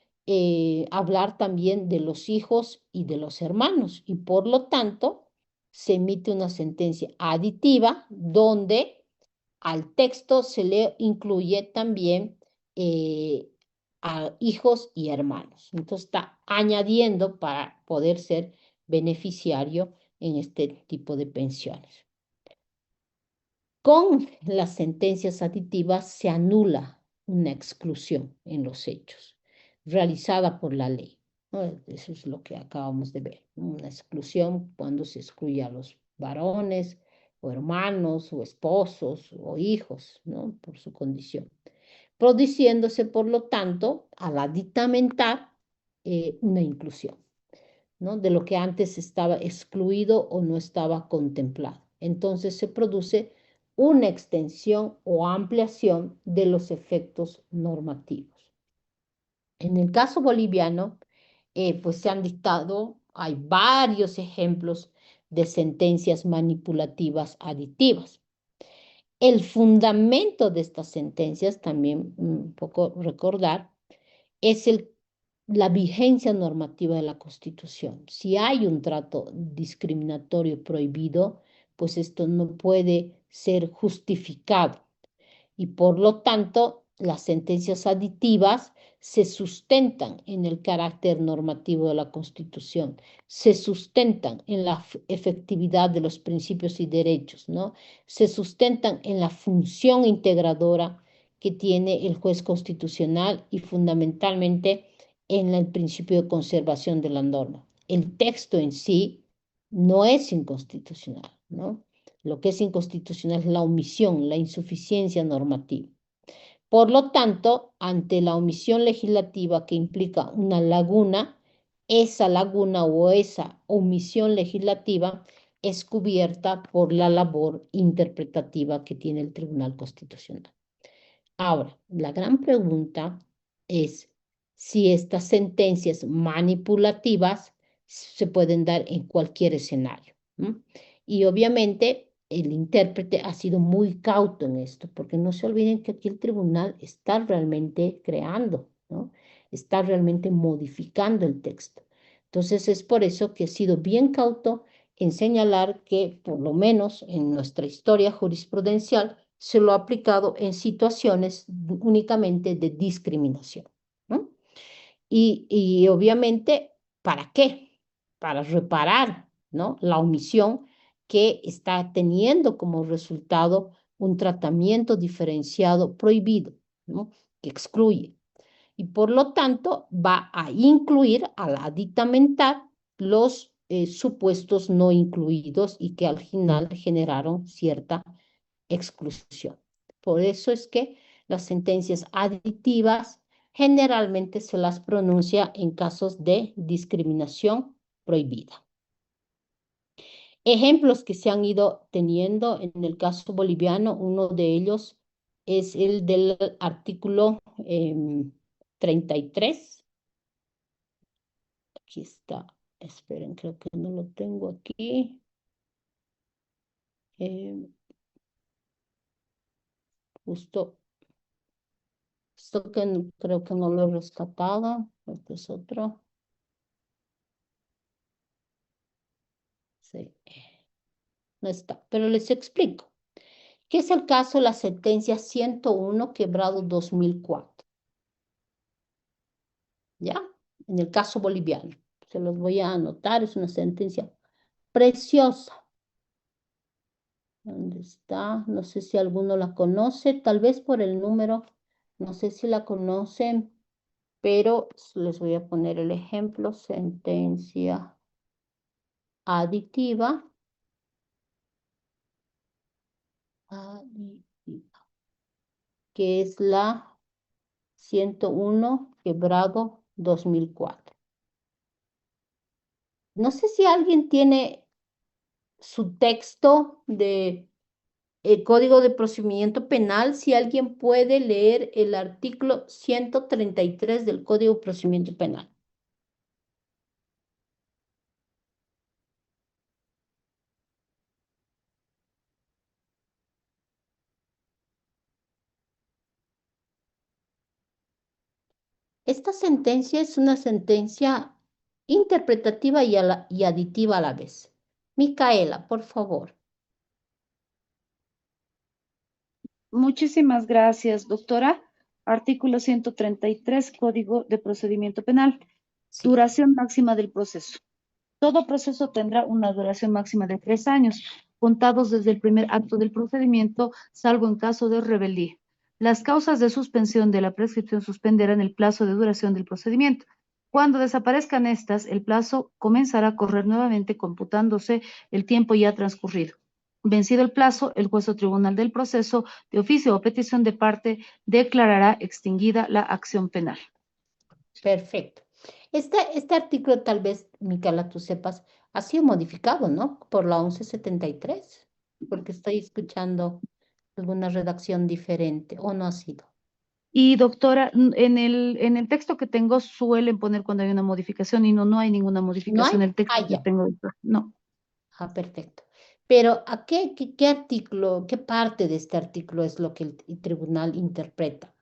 hablar también de los hijos y de los hermanos, y por lo tanto se emite una sentencia aditiva donde al texto se le incluye también eh, a hijos y hermanos. Entonces está añadiendo para poder ser beneficiario en este tipo de pensiones. Con las sentencias aditivas se anula una exclusión en los hechos realizada por la ley, ¿no? Eso es lo que acabamos de ver, ¿no? Una exclusión cuando se excluye a los varones o hermanos o esposos o hijos, ¿no? Por su condición, produciéndose por lo tanto al aditamentar una inclusión, ¿no? De lo que antes estaba excluido o no estaba contemplado. Entonces se produce una extensión o ampliación de los efectos normativos. En el caso boliviano, pues se han dictado, hay varios ejemplos de sentencias manipulativas aditivas. El fundamento de estas sentencias, también un poco recordar, es la vigencia normativa de la Constitución. Si hay un trato discriminatorio prohibido, pues esto no puede ser justificado y por lo tanto las sentencias aditivas se sustentan en el carácter normativo de la Constitución, se sustentan en la efectividad de los principios y derechos, ¿no? Se sustentan en la función integradora que tiene el juez constitucional y fundamentalmente en el principio de conservación de la norma. El texto en sí no es inconstitucional, ¿no? Lo que es inconstitucional es la omisión, la insuficiencia normativa. Por lo tanto, ante la omisión legislativa que implica una laguna, esa laguna o esa omisión legislativa es cubierta por la labor interpretativa que tiene el Tribunal Constitucional. Ahora, la gran pregunta es si estas sentencias manipulativas se pueden dar en cualquier escenario, ¿no? Y obviamente el intérprete ha sido muy cauto en esto, porque no se olviden que aquí el tribunal está realmente creando, ¿no? Está realmente modificando el texto. Entonces es por eso que ha sido bien cauto en señalar que, por lo menos en nuestra historia jurisprudencial, se lo ha aplicado en situaciones únicamente de discriminación, ¿no? Y obviamente, ¿para qué? Para reparar, ¿no? La omisión que está teniendo como resultado un tratamiento diferenciado prohibido, ¿no? Que excluye. Y por lo tanto va a incluir, al aditamentar, los supuestos no incluidos y que al final generaron cierta exclusión. Por eso es que las sentencias aditivas generalmente se las pronuncia en casos de discriminación prohibida. Ejemplos que se han ido teniendo en el caso boliviano, uno de ellos es el del artículo 33. Aquí está, esperen, creo que no lo tengo aquí. Justo, esto que creo que no lo he rescatado, este es otro. Sí, no está, pero les explico. ¿Qué es el caso de la sentencia 101 quebrado 2004? ¿Ya? En el caso boliviano. Se los voy a anotar, es una sentencia preciosa. ¿Dónde está? No sé si alguno la conoce, tal vez por el número, no sé si la conocen, pero les voy a poner el ejemplo, sentencia aditiva. Aditiva, que es la 101 quebrado 2004. No sé si alguien tiene su texto de Código de Procedimiento Penal, si alguien puede leer el artículo 133 del Código de Procedimiento Penal. Esta sentencia es una sentencia interpretativa y aditiva a la vez. Micaela, por favor. Muchísimas gracias, doctora. Artículo 133, Código de Procedimiento Penal. Sí. Duración máxima del proceso. Todo proceso tendrá una duración máxima de 3 años, contados desde el primer acto del procedimiento, salvo en caso de rebeldía. Las causas de suspensión de la prescripción suspenderán el plazo de duración del procedimiento. Cuando desaparezcan estas, el plazo comenzará a correr nuevamente computándose el tiempo ya transcurrido. Vencido el plazo, el juez o tribunal del proceso, de oficio o petición de parte, declarará extinguida la acción penal. Perfecto. Este artículo, tal vez, Micaela, tú sepas, ha sido modificado, ¿no? Por la 1173, porque estoy escuchando alguna redacción diferente, ¿o no ha sido? Y doctora, en el texto que tengo suelen poner cuando hay una modificación y no hay ninguna ¿No hay? modificación. El texto Ah, que ya. tengo, doctora, no. Ah, perfecto. Pero ¿a qué artículo, qué parte de este artículo es lo que el tribunal interpreta?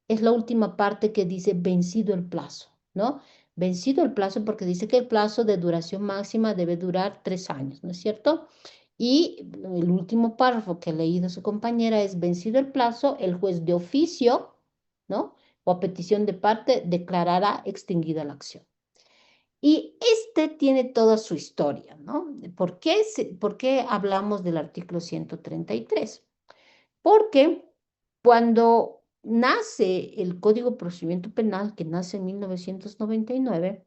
Es la última parte que dice vencido el plazo, ¿no? Vencido el plazo porque dice que el plazo de duración máxima debe durar 3 años, ¿no es cierto? Y el último párrafo que ha leído su compañera es vencido el plazo, el juez de oficio, ¿no? O a petición de parte declarará extinguida la acción. Y este tiene toda su historia, ¿no? ¿Por qué hablamos del artículo 133? Porque cuando nace el Código de Procedimiento Penal, que nace en 1999,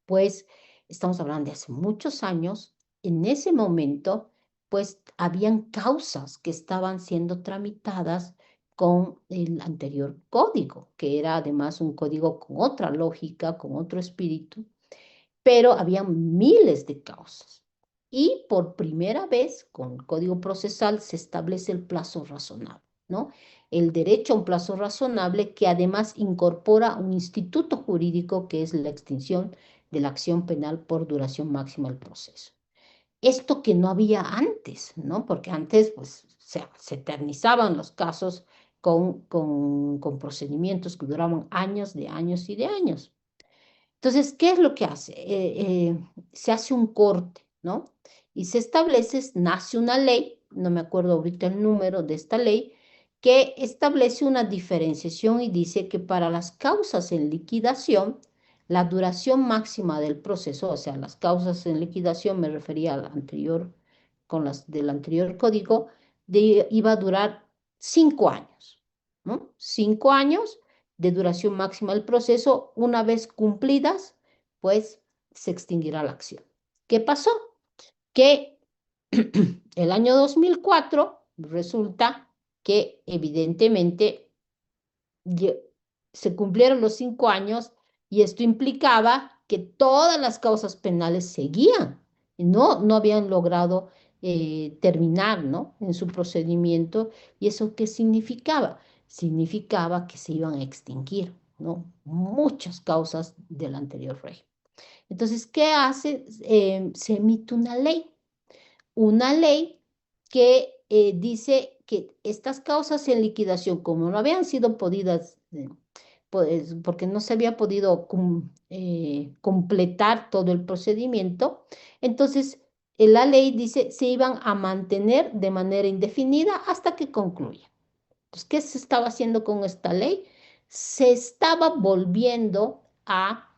pues estamos hablando de hace muchos años, en ese momento, pues habían causas que estaban siendo tramitadas con el anterior código, que era además un código con otra lógica, con otro espíritu, pero había miles de causas. Y por primera vez, con el Código Procesal, se establece el plazo razonable, ¿no? El derecho a un plazo razonable que además incorpora un instituto jurídico que es la extinción de la acción penal por duración máxima del proceso. Esto que no había antes, ¿no? Porque antes, pues, se eternizaban los casos con procedimientos que duraban años, de años y de años. Entonces, ¿qué es lo que hace? Se hace un corte, ¿no? Y se establece, nace una ley, no me acuerdo ahorita el número de esta ley, que establece una diferenciación y dice que para las causas en liquidación, la duración máxima del proceso, o sea, las causas en liquidación, me refería al anterior, con las del anterior código, iba a durar 5 años, ¿no? 5 años de duración máxima del proceso, una vez cumplidas, pues se extinguirá la acción. ¿Qué pasó? Que el año 2004 resulta que evidentemente se cumplieron los 5 años y esto implicaba que todas las causas penales seguían, no habían logrado terminar, ¿no? En su procedimiento. ¿Y eso qué significaba? Significaba que se iban a extinguir, ¿no? Muchas causas del anterior régimen. Entonces, ¿qué hace? Se emite una ley que dice que estas causas en liquidación, como no habían sido podidas, pues, porque no se había podido completar todo el procedimiento, entonces la ley dice se iban a mantener de manera indefinida hasta que concluya. Entonces, ¿qué se estaba haciendo con esta ley? Se estaba volviendo a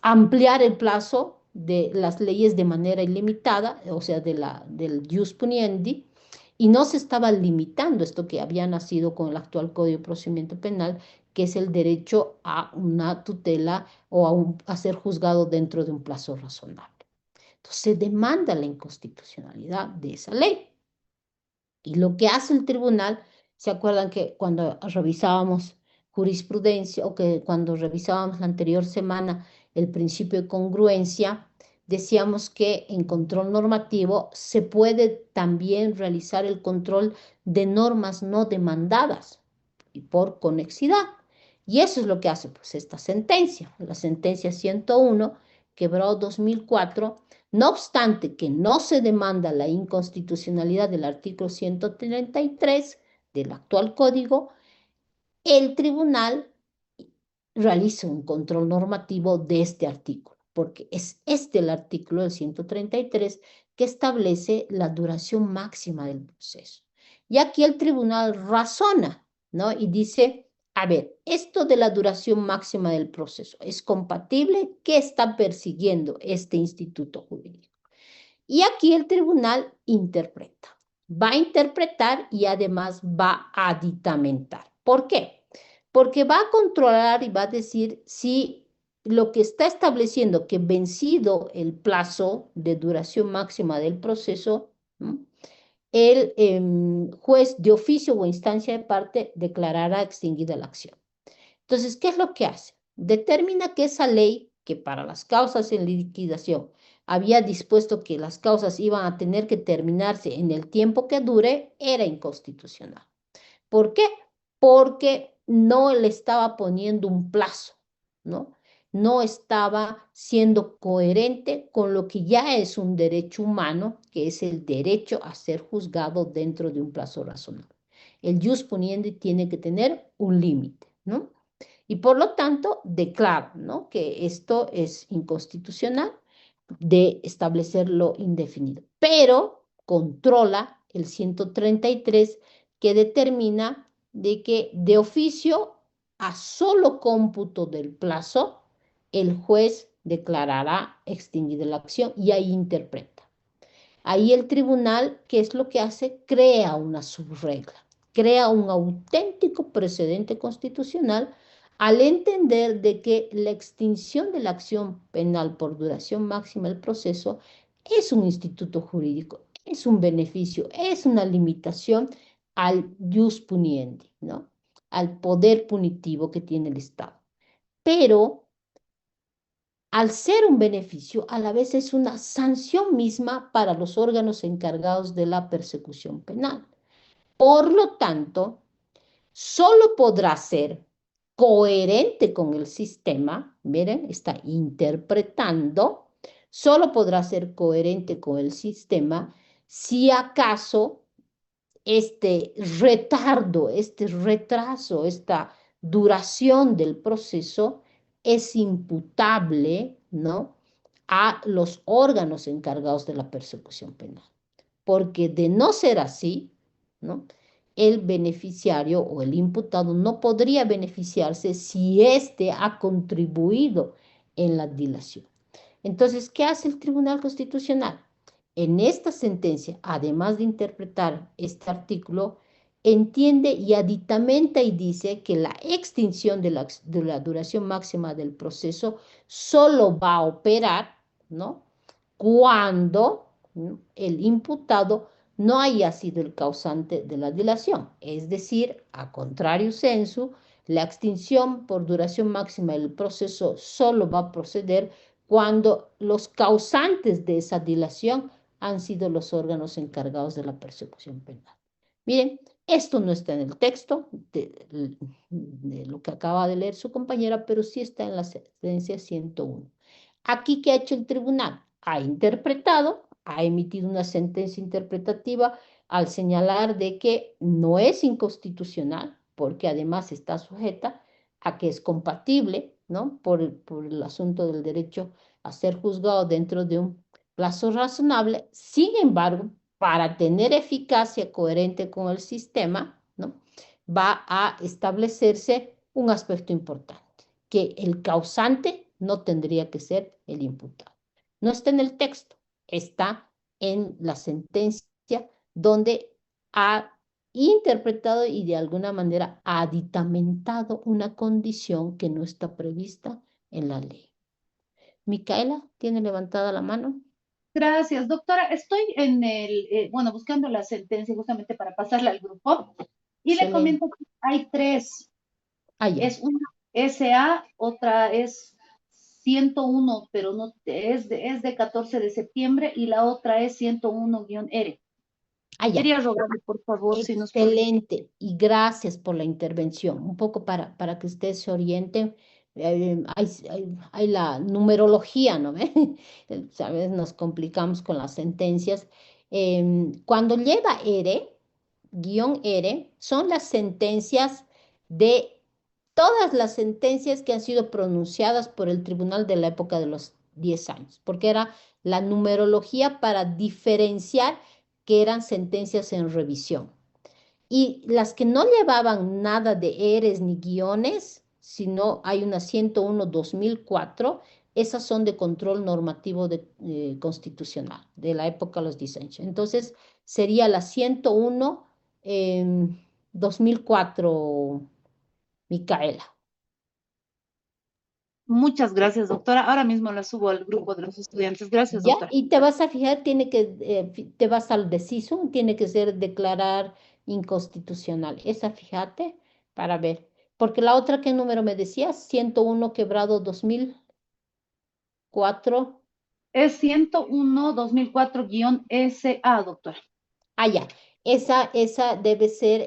ampliar el plazo de las leyes de manera ilimitada, o sea, del jus puniendi, y no se estaba limitando esto que había nacido con el actual Código de Procedimiento Penal, que es el derecho a una tutela o a ser juzgado dentro de un plazo razonable. Entonces, se demanda la inconstitucionalidad de esa ley. Y lo que hace el tribunal, ¿se acuerdan que cuando revisábamos jurisprudencia o que cuando revisábamos la anterior semana el principio de congruencia, decíamos que en control normativo se puede también realizar el control de normas no demandadas y por conexidad? Y eso es lo que hace pues esta sentencia, la sentencia 101, quebró 2004. No obstante que no se demanda la inconstitucionalidad del artículo 133 del actual código, el tribunal realiza un control normativo de este artículo, porque es este el artículo del 133 que establece la duración máxima del proceso. Y aquí el tribunal razona, ¿no? Y dice, a ver, esto de la duración máxima del proceso, ¿es compatible? ¿Qué está persiguiendo este instituto jurídico? Y aquí el tribunal interpreta. Va a interpretar y además va a dictamentar. ¿Por qué? Porque va a controlar y va a decir si lo que está estableciendo que vencido el plazo de duración máxima del proceso, ¿no?, el juez de oficio o instancia de parte declarará extinguida la acción. Entonces, ¿qué es lo que hace? Determina que esa ley, que para las causas en liquidación había dispuesto que las causas iban a tener que terminarse en el tiempo que dure, era inconstitucional. ¿Por qué? Porque no le estaba poniendo un plazo, ¿no? No estaba siendo coherente con lo que ya es un derecho humano, que es el derecho a ser juzgado dentro de un plazo razonable. El jus puniendi tiene que tener un límite, ¿no? Y por lo tanto, declara, ¿no?, que esto es inconstitucional de establecerlo indefinido, pero controla el 133 que determina de que de oficio a solo cómputo del plazo, el juez declarará extinguida la acción y ahí interpreta. Ahí el tribunal, ¿qué es lo que hace? Crea una subregla, crea un auténtico precedente constitucional al entender de que la extinción de la acción penal por duración máxima del proceso es un instituto jurídico, es un beneficio, es una limitación al jus puniendi, ¿no?, al poder punitivo que tiene el Estado. Pero al ser un beneficio, a la vez es una sanción misma para los órganos encargados de la persecución penal. Por lo tanto, solo podrá ser coherente con el sistema, miren, está interpretando, solo podrá ser coherente con el sistema si acaso este retardo, este retraso, esta duración del proceso es imputable, ¿no?, a los órganos encargados de la persecución penal. Porque de no ser así, ¿no?, el beneficiario o el imputado no podría beneficiarse si éste ha contribuido en la dilación. Entonces, ¿qué hace el Tribunal Constitucional? En esta sentencia, además de interpretar este artículo, entiende y aditamenta y dice que la extinción de la duración máxima del proceso solo va a operar, ¿no?, cuando, ¿no?, el imputado no haya sido el causante de la dilación. Es decir, a contrario sensu, la extinción por duración máxima del proceso solo va a proceder cuando los causantes de esa dilación han sido los órganos encargados de la persecución penal. Miren, esto no está en el texto de lo que acaba de leer su compañera, pero sí está en la sentencia 101. Aquí, ¿qué ha hecho el tribunal? Ha interpretado ha emitido una sentencia interpretativa al señalar de que no es inconstitucional, porque además está sujeta a que es compatible, ¿no? Por el asunto del derecho a ser juzgado dentro de un plazo razonable. Sin embargo, para tener eficacia coherente con el sistema, ¿no? Va a establecerse un aspecto importante, que el causante no tendría que ser el imputado. No está en el texto, está en la sentencia donde ha interpretado y de alguna manera ha aditamentado una condición que no está prevista en la ley. Micaela, ¿tiene levantada la mano? Gracias, doctora. Estoy en bueno, buscando la sentencia justamente para pasarla al grupo y le Excelente. comento que hay tres. Ah, ya. Es una SA, otra es 101, pero no es de 14 de septiembre y la otra es 101-R. Ah, ya. Quería rogarle, por favor, si nos puede. Excelente y gracias por la intervención. Un poco para que ustedes se orienten, hay la numerología, ¿no ve? ¿Sabes? Nos complicamos con las sentencias. Cuando lleva R, guión R, son las sentencias de todas las sentencias que han sido pronunciadas por el tribunal de la época de los 10 años, porque era la numerología para diferenciar que eran sentencias en revisión. Y las que no llevaban nada de eres ni guiones, sino hay una 101-2004, esas son de control normativo constitucional, de la época de los diseños. Entonces, sería la 101 2004, Micaela. Muchas gracias, doctora. Ahora mismo la subo al grupo de los estudiantes. Gracias, ¿Ya? doctora. Y te vas a fijar, te vas al deciso, tiene que ser declarar inconstitucional. Esa, fíjate, para ver. Porque la otra, ¿qué número me decías? 101 quebrado 2004. Es 101-2004-SA, doctora. Ah, ya. Esa debe ser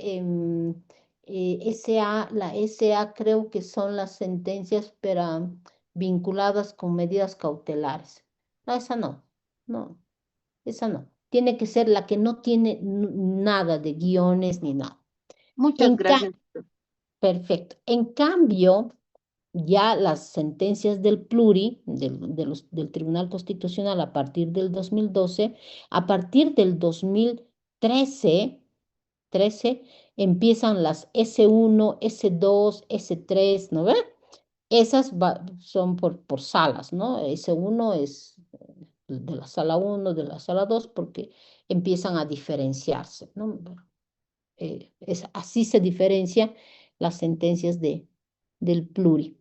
SA, la SA creo que son las sentencias pero, vinculadas con medidas cautelares. No, esa no. No. Esa no. Tiene que ser la que no tiene nada de guiones ni nada. Muchas En ca- gracias. Perfecto. En cambio, ya las sentencias del Pluri, del Tribunal Constitucional a partir del 2012, a partir del 2013 empiezan las S1, S2, S3, ¿no ve? Esas son por salas, ¿no? S1 es de la sala 1, de la sala 2, porque empiezan a diferenciarse, ¿no? Así se diferencian las sentencias del pluri.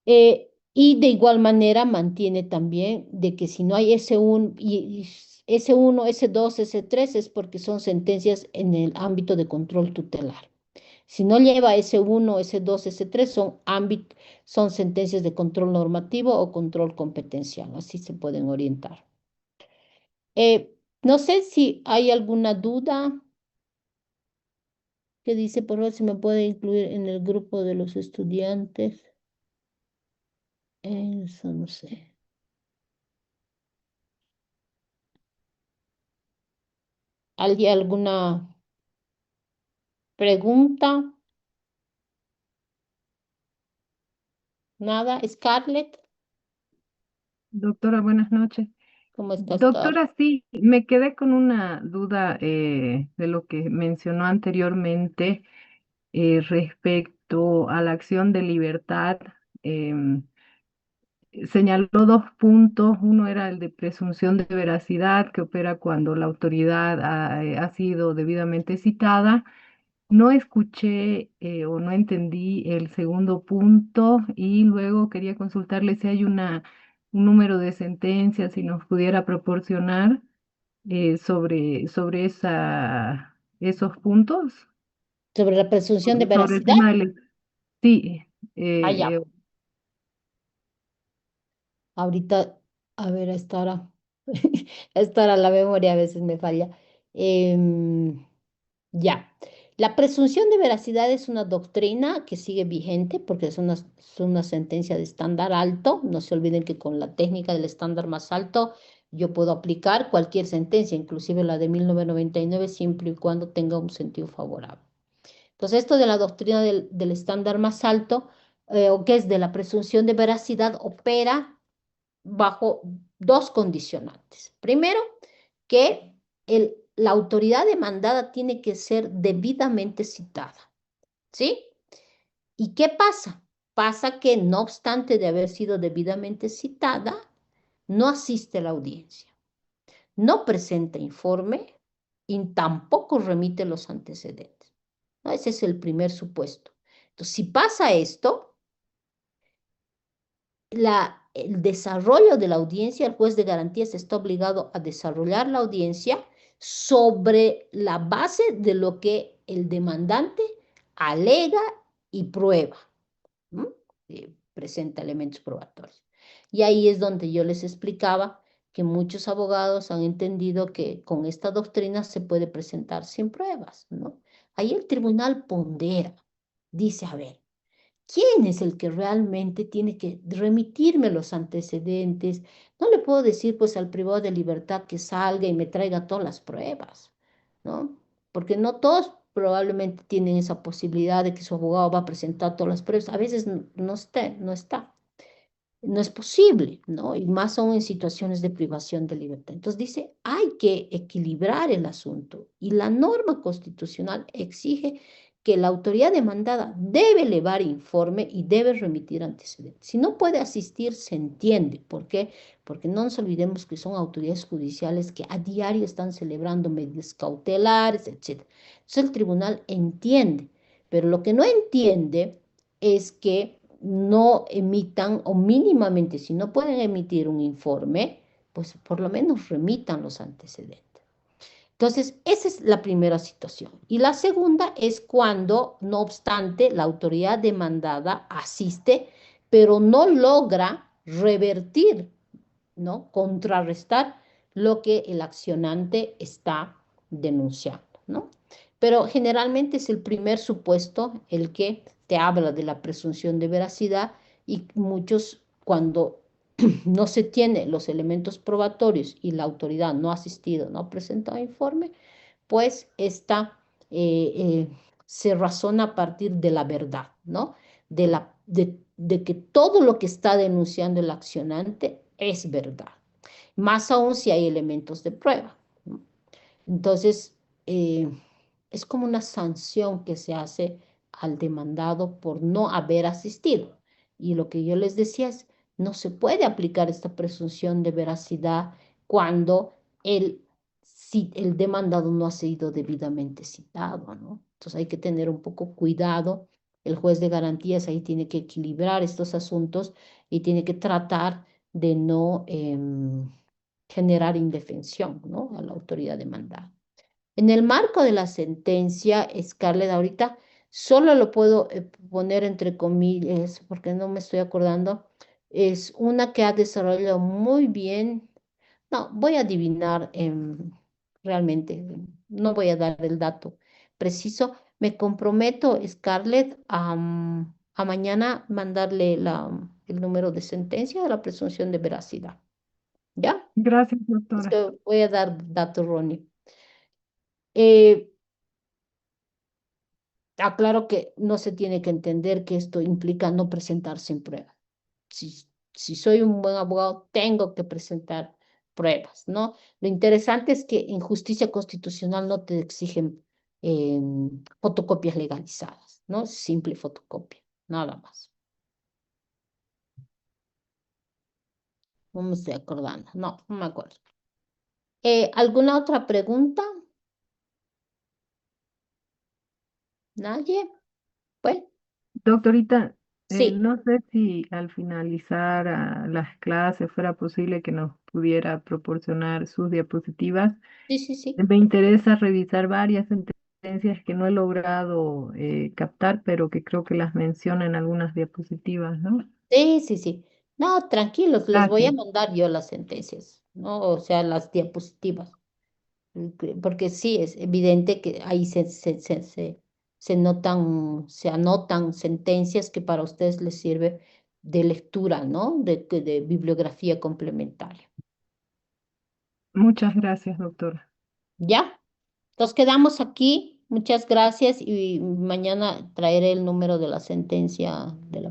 Y de igual manera mantiene también de que si no hay S1 y S1, S2, S3 es porque son sentencias en el ámbito de control tutelar. Si no lleva S1, S2, S3 son sentencias de control normativo o control competencial, así se pueden orientar. No sé si hay alguna duda que dice, por favor, si me puede incluir en el grupo de los estudiantes. Eso no sé. ¿Hay alguna pregunta? Nada. Scarlett, Doctora, buenas noches. ¿cómo estás? Doctora, sí, me quedé con una duda de lo que mencionó anteriormente respecto a la acción de libertad. em, Señaló dos puntos. Uno era el de presunción de veracidad, que opera cuando la autoridad ha sido debidamente citada. No escuché o no entendí el segundo punto y luego quería consultarle si hay un número de sentencias, si nos pudiera proporcionar sobre esos puntos, Sobre la presunción de sobre el veracidad. tema del... Sí, Allá. eh, eh, Ahorita, a ver, a esta hora. A esta hora la memoria a veces me falla. Em, Ya. La presunción de veracidad es una doctrina que sigue vigente porque es una sentencia de estándar alto. No se olviden que con la técnica del estándar más alto Yo puedo aplicar cualquier sentencia, inclusive la de 1999, siempre y cuando tenga un sentido favorable. Entonces, esto de la doctrina del estándar más alto, o que es de la presunción de veracidad, opera bajo dos condicionantes. Primero, que la autoridad demandada tiene que ser debidamente citada, ¿sí? ¿Y qué pasa? Pasa que no obstante de haber sido debidamente citada, no asiste a la audiencia, no presenta informe y tampoco remite los antecedentes, ¿no? Ese es el primer supuesto. Entonces, si pasa esto, el desarrollo de la audiencia, el juez de garantías está obligado a desarrollar la audiencia sobre la base de lo que el demandante alega y prueba, ¿no? Presenta elementos probatorios. Y ahí es donde yo les explicaba que muchos abogados han entendido que con esta doctrina se puede presentar sin pruebas, ¿no? Ahí el tribunal pondera, dice, a ver, ¿quién es el que realmente tiene que remitirme los antecedentes? No le puedo decir pues al privado de libertad que salga y me traiga todas las pruebas, ¿no? Porque no todos probablemente tienen esa posibilidad de que su abogado va a presentar todas las pruebas. A veces no está, no está. No es posible, ¿no? Y más aún en situaciones de privación de libertad. Entonces dice, hay que equilibrar el asunto y la norma constitucional exige que la autoridad demandada debe elevar informe y debe remitir antecedentes. Si no puede asistir, se entiende. ¿Por qué? Porque no nos olvidemos que son autoridades judiciales que a diario están celebrando medidas cautelares, etc. Entonces el tribunal entiende, pero lo que no entiende es que no emitan, o mínimamente, si no pueden emitir un informe, pues por lo menos remitan los antecedentes. Entonces, esa es la primera situación. Y la segunda es cuando, no obstante, la autoridad demandada asiste, pero no logra revertir, ¿no? Contrarrestar lo que el accionante está denunciando, ¿no? Pero generalmente es el primer supuesto el que te habla de la presunción de veracidad y muchos cuando no se tienen los elementos probatorios y la autoridad no ha asistido, no ha presentado informe, pues se razona a partir de la verdad, ¿no? De que todo lo que está denunciando el accionante es verdad, más aún si hay elementos de prueba, ¿no? Entonces, eh, es como una sanción que se hace al demandado por no haber asistido. Y lo que yo les decía es, no se puede aplicar esta presunción de veracidad cuando el demandado no ha sido debidamente citado, ¿no? Entonces hay que tener un poco cuidado. El juez de garantías ahí tiene que equilibrar estos asuntos y tiene que tratar de no generar indefensión, ¿no? A la autoridad demandada. En el marco de la sentencia, Scarlett, ahorita solo lo puedo poner entre comillas, porque no me estoy acordando, es una que ha desarrollado muy bien. No, voy a adivinar realmente, no voy a dar el dato preciso. Me comprometo, Scarlett, a mañana mandarle el número de sentencia de la presunción de veracidad. ¿Ya? Gracias, Es doctora. que voy a dar datos, Ronnie. Eh, Aclaro que no se tiene que entender que esto implica no presentarse en prueba. Si soy un buen abogado, tengo que presentar pruebas, ¿no? Lo interesante es que en justicia constitucional no te exigen fotocopias legalizadas, ¿no? Simple fotocopia, nada más. No me estoy acordando, no me acuerdo. ¿Alguna otra pregunta? ¿Nadie? Pues, Doctorita, sí, no sé si al finalizar las clases fuera posible que nos pudiera proporcionar sus diapositivas. sí. Me interesa revisar varias sentencias que no he logrado captar, pero que creo que las menciona en algunas diapositivas, ¿no? Sí. No, tranquilos, les voy a Gracias. mandar yo las sentencias, ¿no? O sea, las diapositivas. Porque sí, es evidente que ahí se anotan sentencias que para ustedes les sirve de lectura, ¿no? De bibliografía complementaria. Muchas gracias, doctora. ¿Ya? Entonces quedamos aquí. Muchas gracias y mañana traeré el número de la sentencia de la